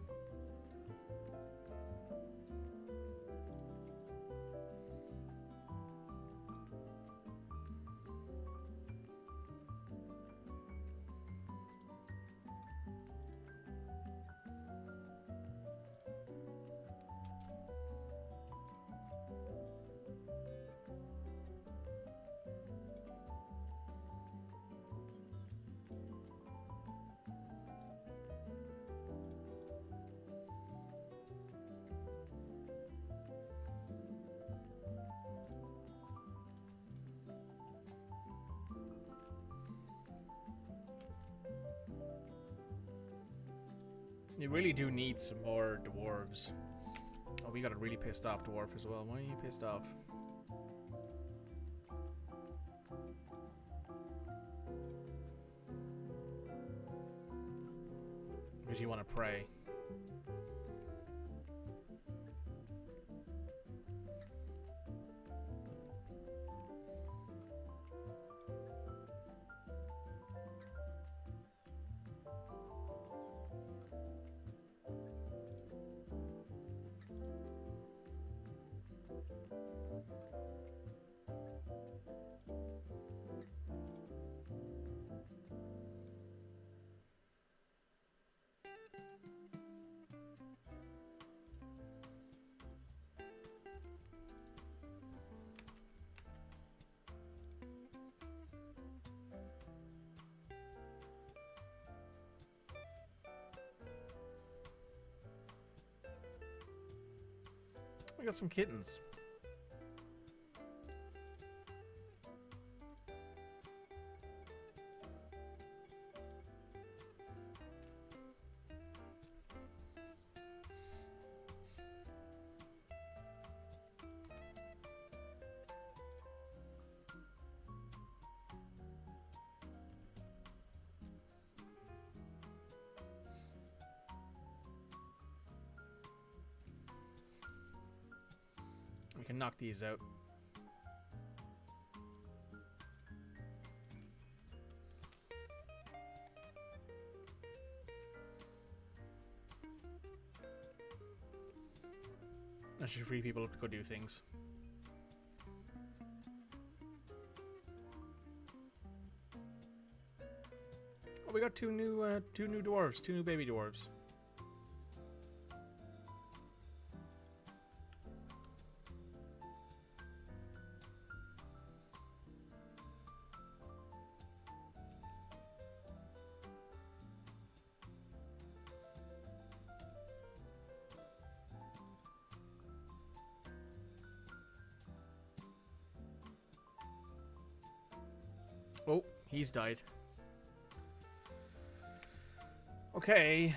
You really do need some more dwarves. Oh, we got a really pissed off dwarf as well. Why are you pissed off? Because you want to pray. We got some kittens. We can knock these out. That should free people up to go do things. Oh, we got two new dwarves, two new baby dwarves. Oh, he's died. Okay.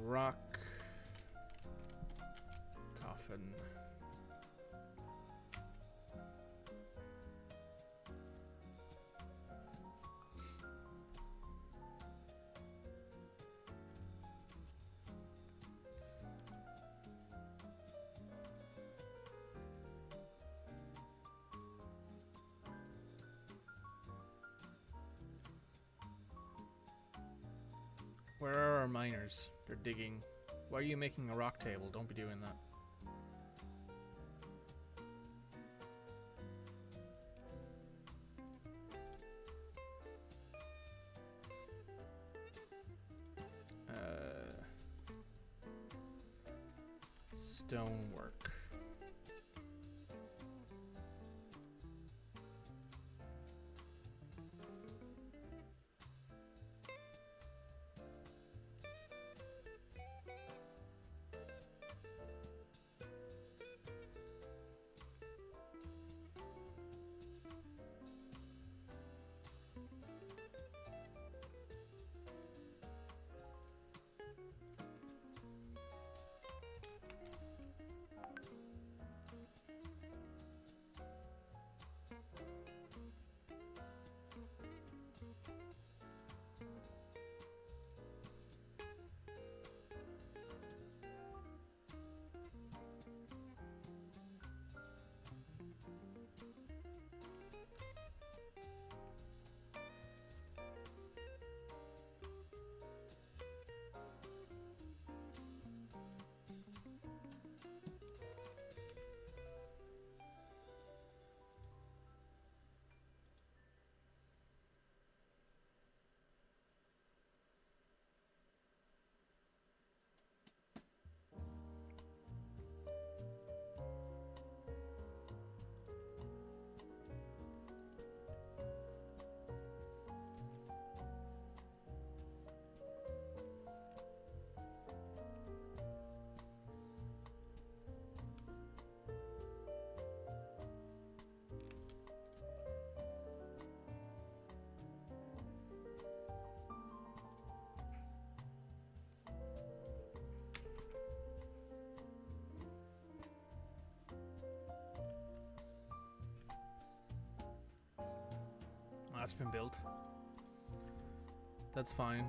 Rock. Coffin. Where are our miners? They're digging. Why are you making a rock table? Don't be doing that. Stonework. That's been built. That's fine.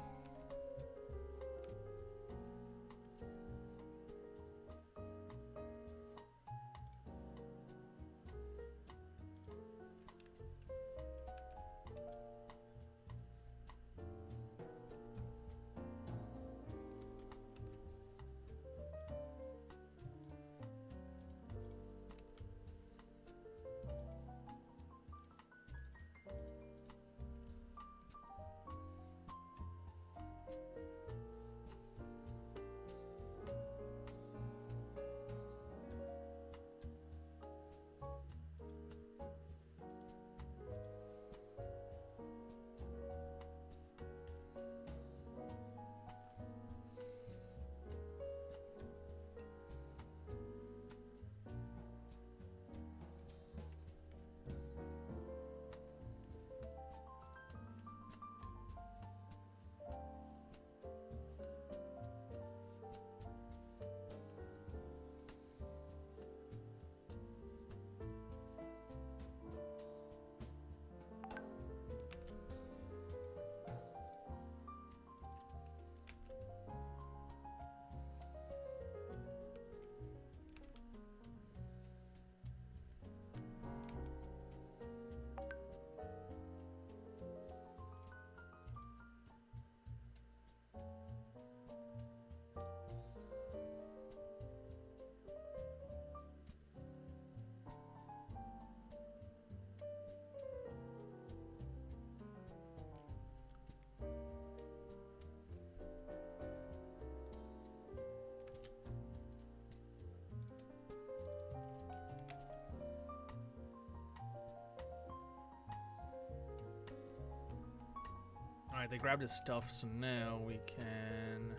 Alright, they grabbed his stuff, so now we can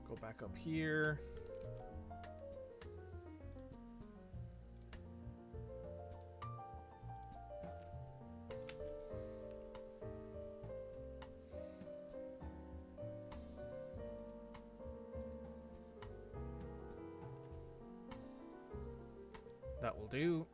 go back up here. That will do.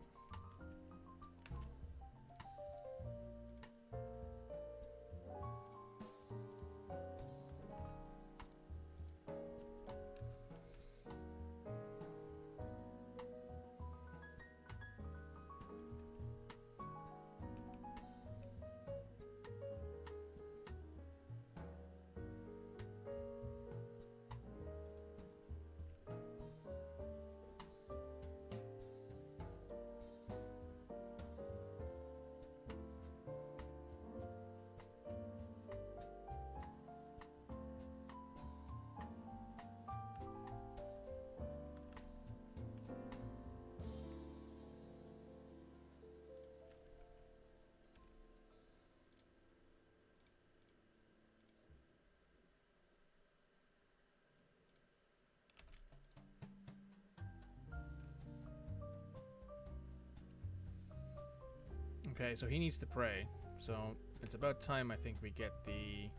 Okay, so he needs to pray. So it's about time I think we get the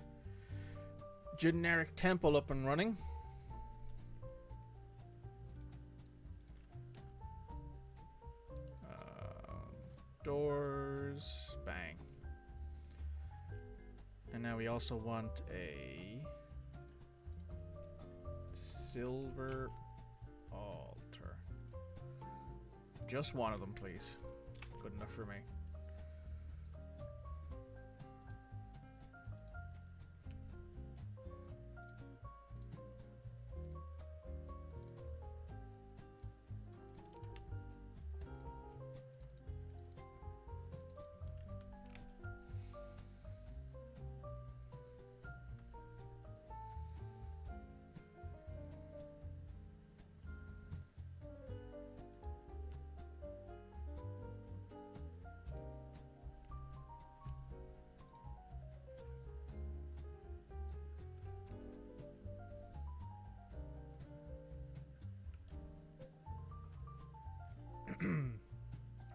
generic temple up and running. Doors, bang. And now we also want a silver altar. Just one of them, please. Good enough for me.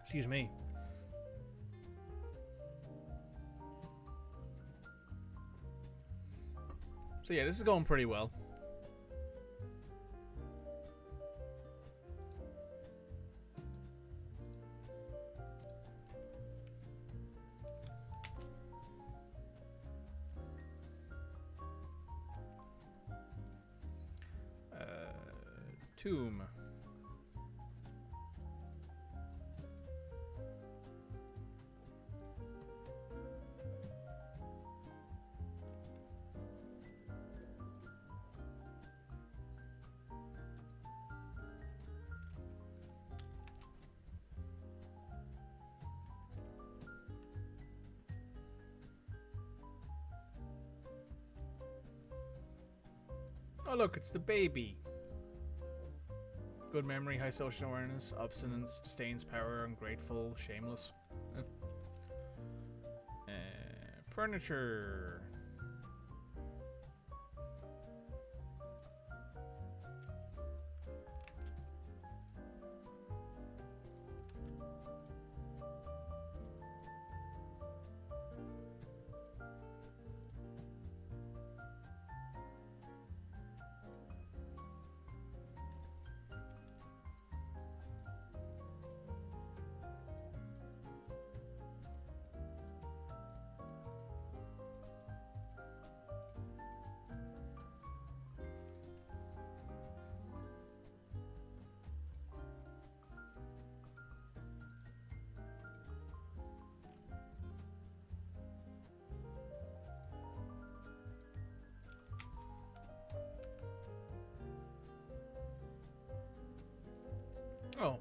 Excuse me. So yeah, this is going pretty well. Tomb. Oh look, it's the baby. Good memory, high social awareness, obstinance, disdains power, ungrateful, shameless. Furniture. Oh,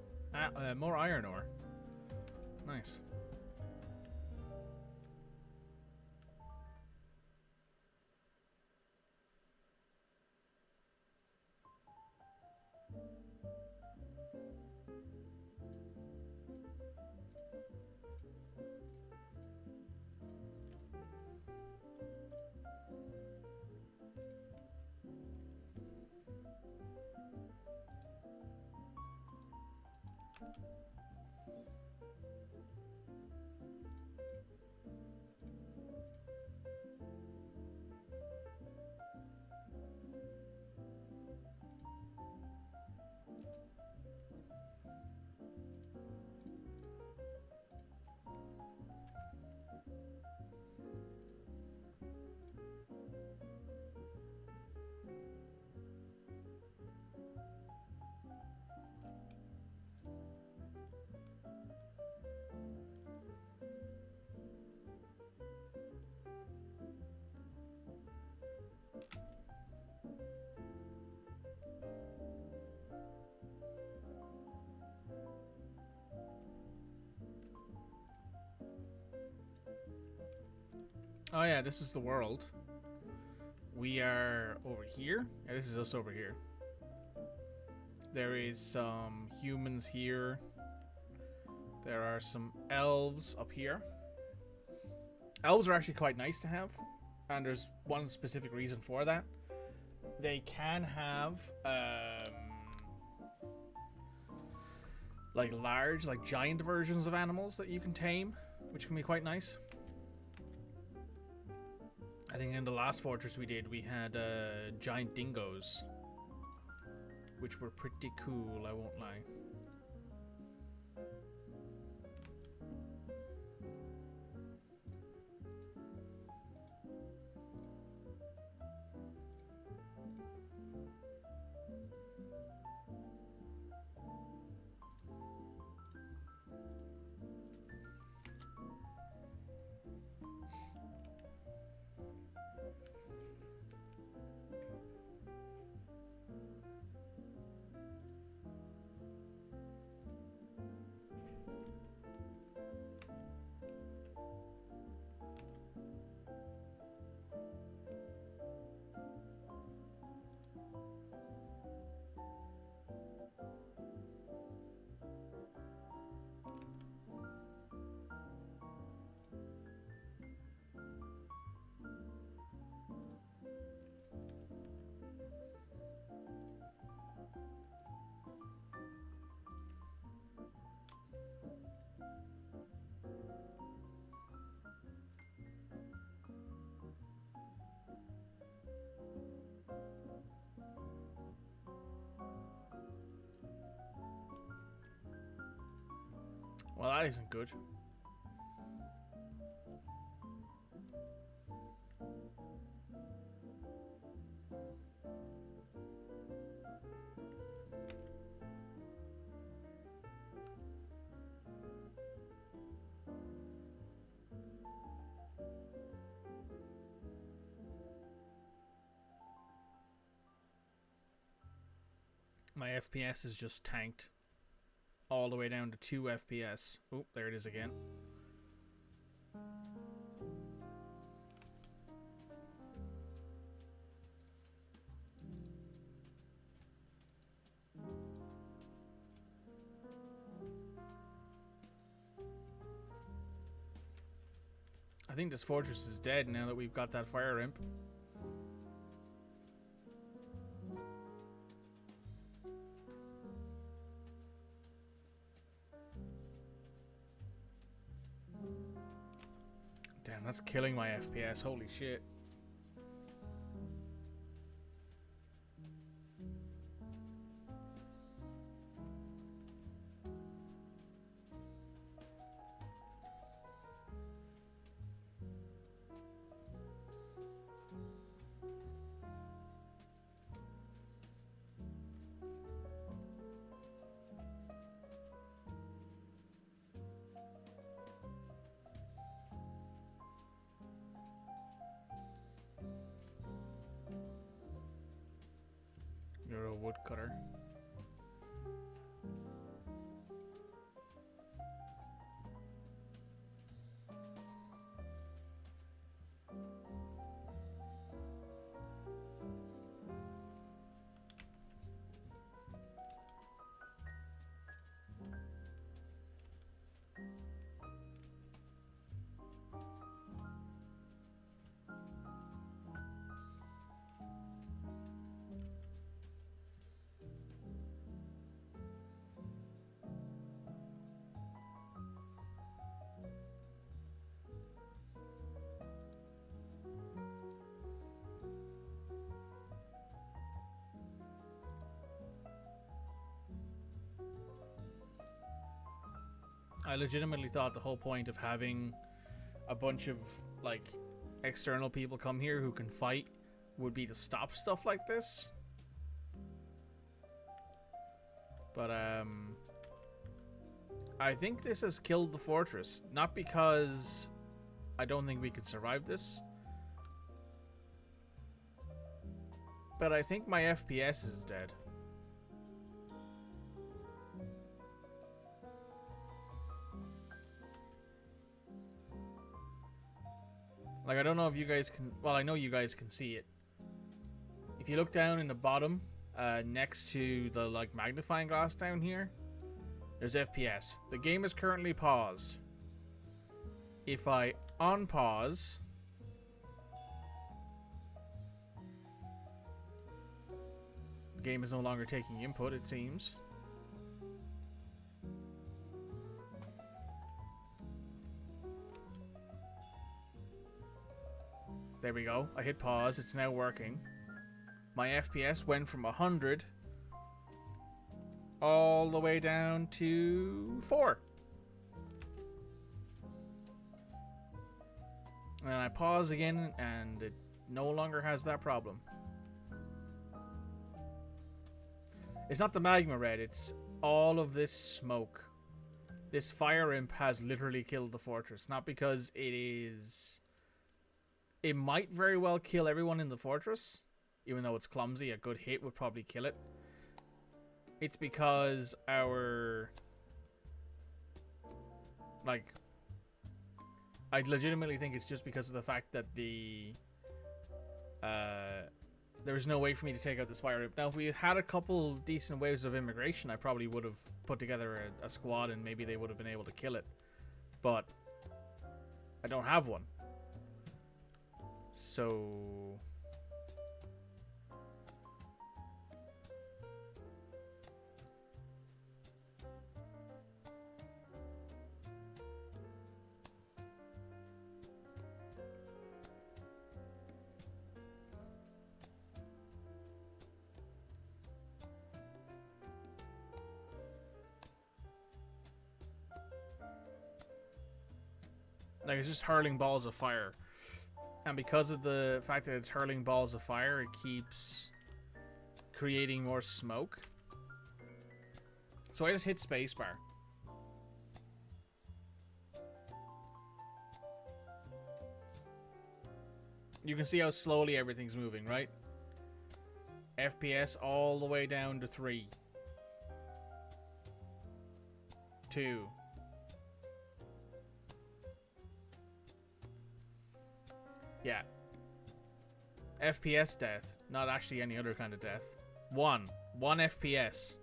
more iron ore. Nice. Oh yeah, this is the world. We are over here. Yeah, this is us over here. There is some humans here. There are some elves up here. Elves are actually quite nice to have, and there's one specific reason for that. They can have like large, like giant versions of animals that you can tame, which can be quite nice. I think in the last fortress we did, we had giant dingoes, which were pretty cool, I won't lie. Well, that isn't good. My FPS is just tanked all the way down to 2 FPS. Oh, there it is again. I think this fortress is dead now that we've got that fire imp. Damn, that's killing my FPS. Holy shit. You're a woodcutter. I legitimately thought the whole point of having a bunch of, like, external people come here who can fight would be to stop stuff like this. But, I think this has killed the fortress. Not because I don't think we could survive this, but I think my FPS is dead. Like, I don't know if you guys can... Well, I know you guys can see it. If you look down in the bottom, next to the, like, magnifying glass down here, there's FPS. The game is currently paused. If I unpause... The game is no longer taking input, it seems. There we go. I hit pause. It's now working. My FPS went from 100 all the way down to 4. And I pause again, and it no longer has that problem. It's not the magma red. It's all of this smoke. This fire imp has literally killed the fortress. Not because it is... It might very well kill everyone in the fortress, even though it's clumsy. A good hit would probably kill it. It's because our... Like... I legitimately think it's just because of the fact that the... There's no way for me to take out this fire imp. Now, if we had a couple decent waves of immigration, I probably would have put together a squad and maybe they would have been able to kill it. But... I don't have one. So... Like, it's just hurling balls of fire. And because of the fact that it's hurling balls of fire, it keeps creating more smoke. So I just hit spacebar. You can see how slowly everything's moving, right? FPS all the way down to 3. 2. Yeah. FPS death, not actually any other kind of death. 1 FPS.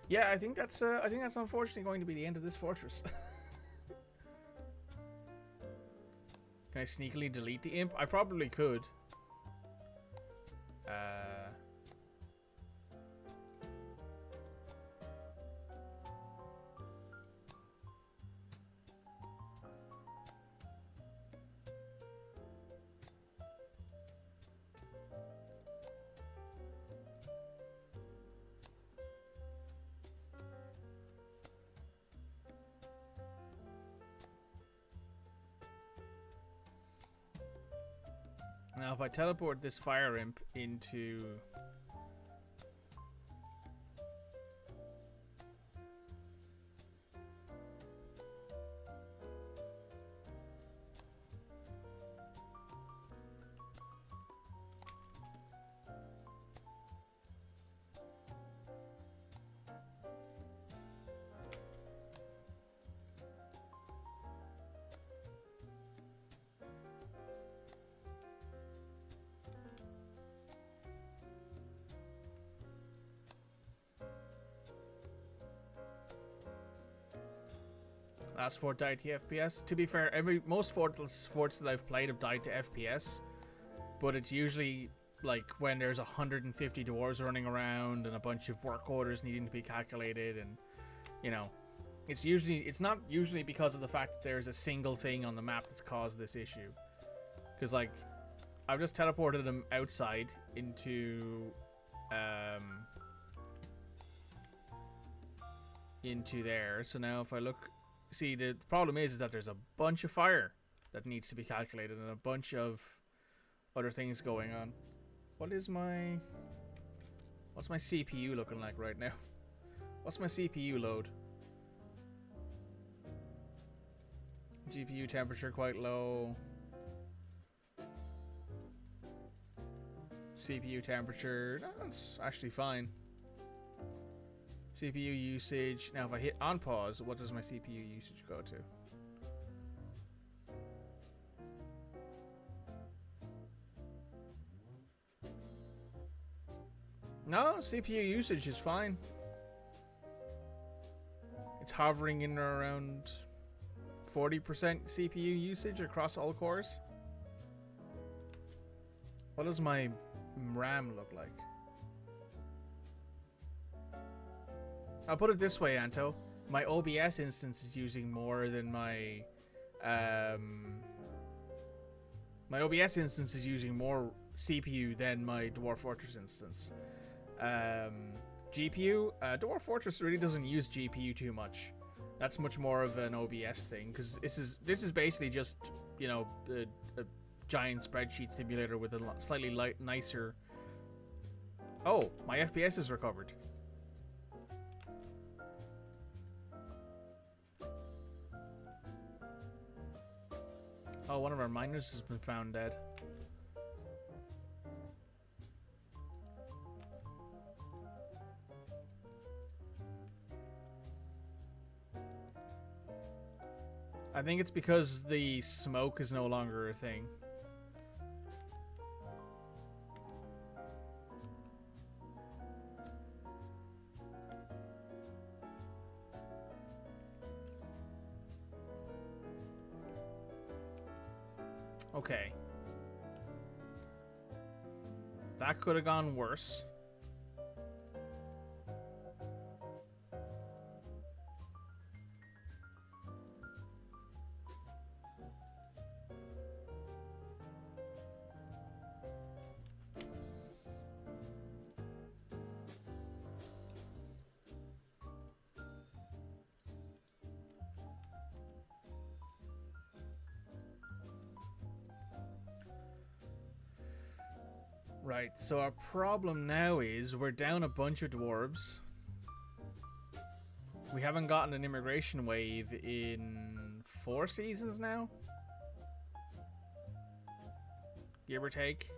Yeah, I think that's unfortunately going to be the end of this fortress. Can I sneakily delete the imp? I probably could. Now, if I teleport this fire imp into... Last fort died to FPS. To be fair, most forts that I've played have died to FPS, but it's usually like when there's 150 dwarves running around and a bunch of work orders needing to be calculated, and you know, it's not usually because of the fact that there's a single thing on the map that's caused this issue. Because like, I've just teleported them outside into there. So now if I look. See, the problem is that there's a bunch of fire that needs to be calculated and a bunch of other things going on. What's my CPU looking like right now? What's my CPU load? GPU temperature quite low. CPU temperature, no, that's actually fine. CPU usage. Now, if I hit on pause, what does my CPU usage go to? No, CPU usage is fine. It's hovering in around 40% CPU usage across all cores. What does my RAM look like? I'll put it this way, Anto. My OBS instance is using more than my... my OBS instance is using more CPU than my Dwarf Fortress instance. GPU, Dwarf Fortress really doesn't use GPU too much. That's much more of an OBS thing, because this is basically just, you know, a giant spreadsheet simulator with a slightly nicer... Oh, my FPS is recovered. Oh, one of our miners has been found dead. I think it's because the smoke is no longer a thing. Okay. That could have gone worse. Right, so our problem now is we're down a bunch of dwarves. We haven't gotten an immigration wave in 4 seasons now. Give or take.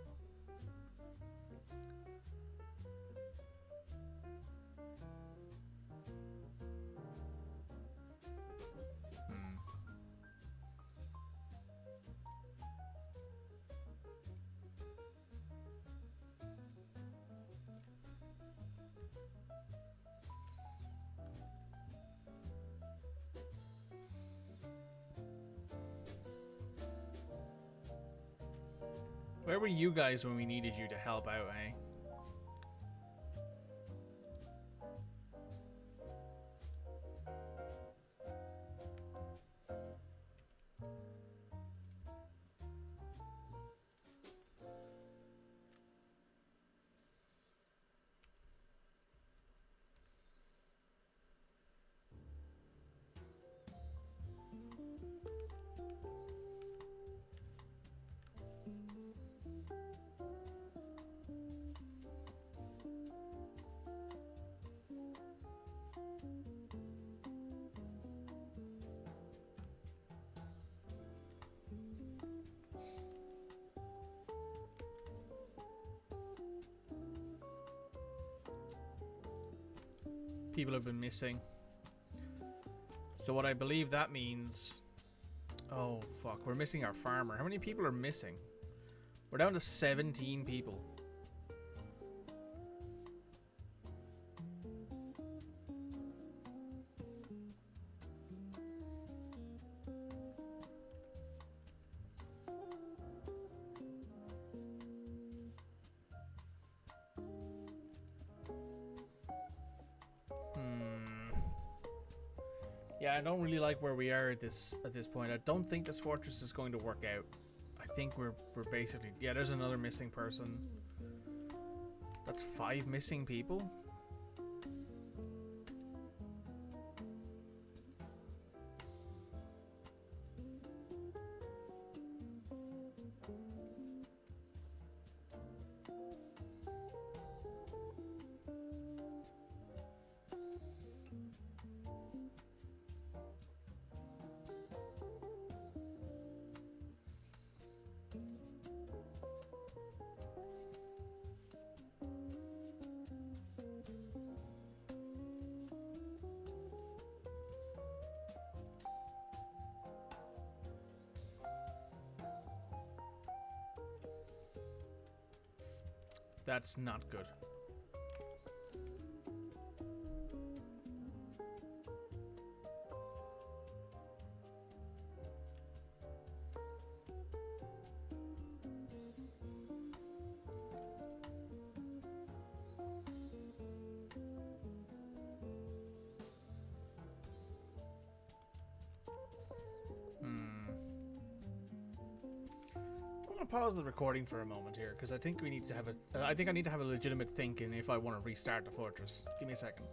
Where were you guys when we needed you to help out, eh? People have been missing. So what I believe that means... Oh, fuck. We're missing our farmer. How many people are missing? We're down to 17 people. Yeah, I don't really like where we are at this point. I don't think this fortress is going to work out. I think we're basically... Yeah, there's another missing person. That's 5 missing people? That's not good. I'm gonna pause the recording for a moment here because I think we need to have a. I think I need to have a legitimate thinking if I want to restart the fortress. Give me a second.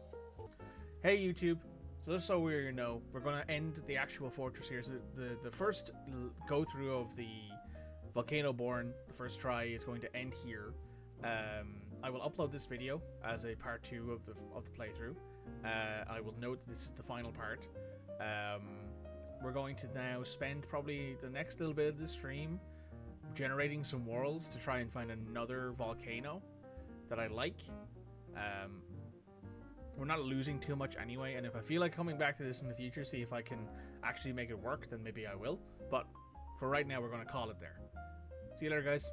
Hey YouTube. So just so we know, we're gonna end the actual fortress here. So the first go through of the Volcano Born, the first try, is going to end here. I will upload this video as a part 2 of the playthrough. I will note this is the final part. We're going to now spend probably the next little bit of the stream generating some worlds to try and find another volcano that I like. We're not losing too much anyway, and if I feel like coming back to this in the future, see if I can actually make it work, then maybe I will. But for right now, we're going to call it there. See you later, guys.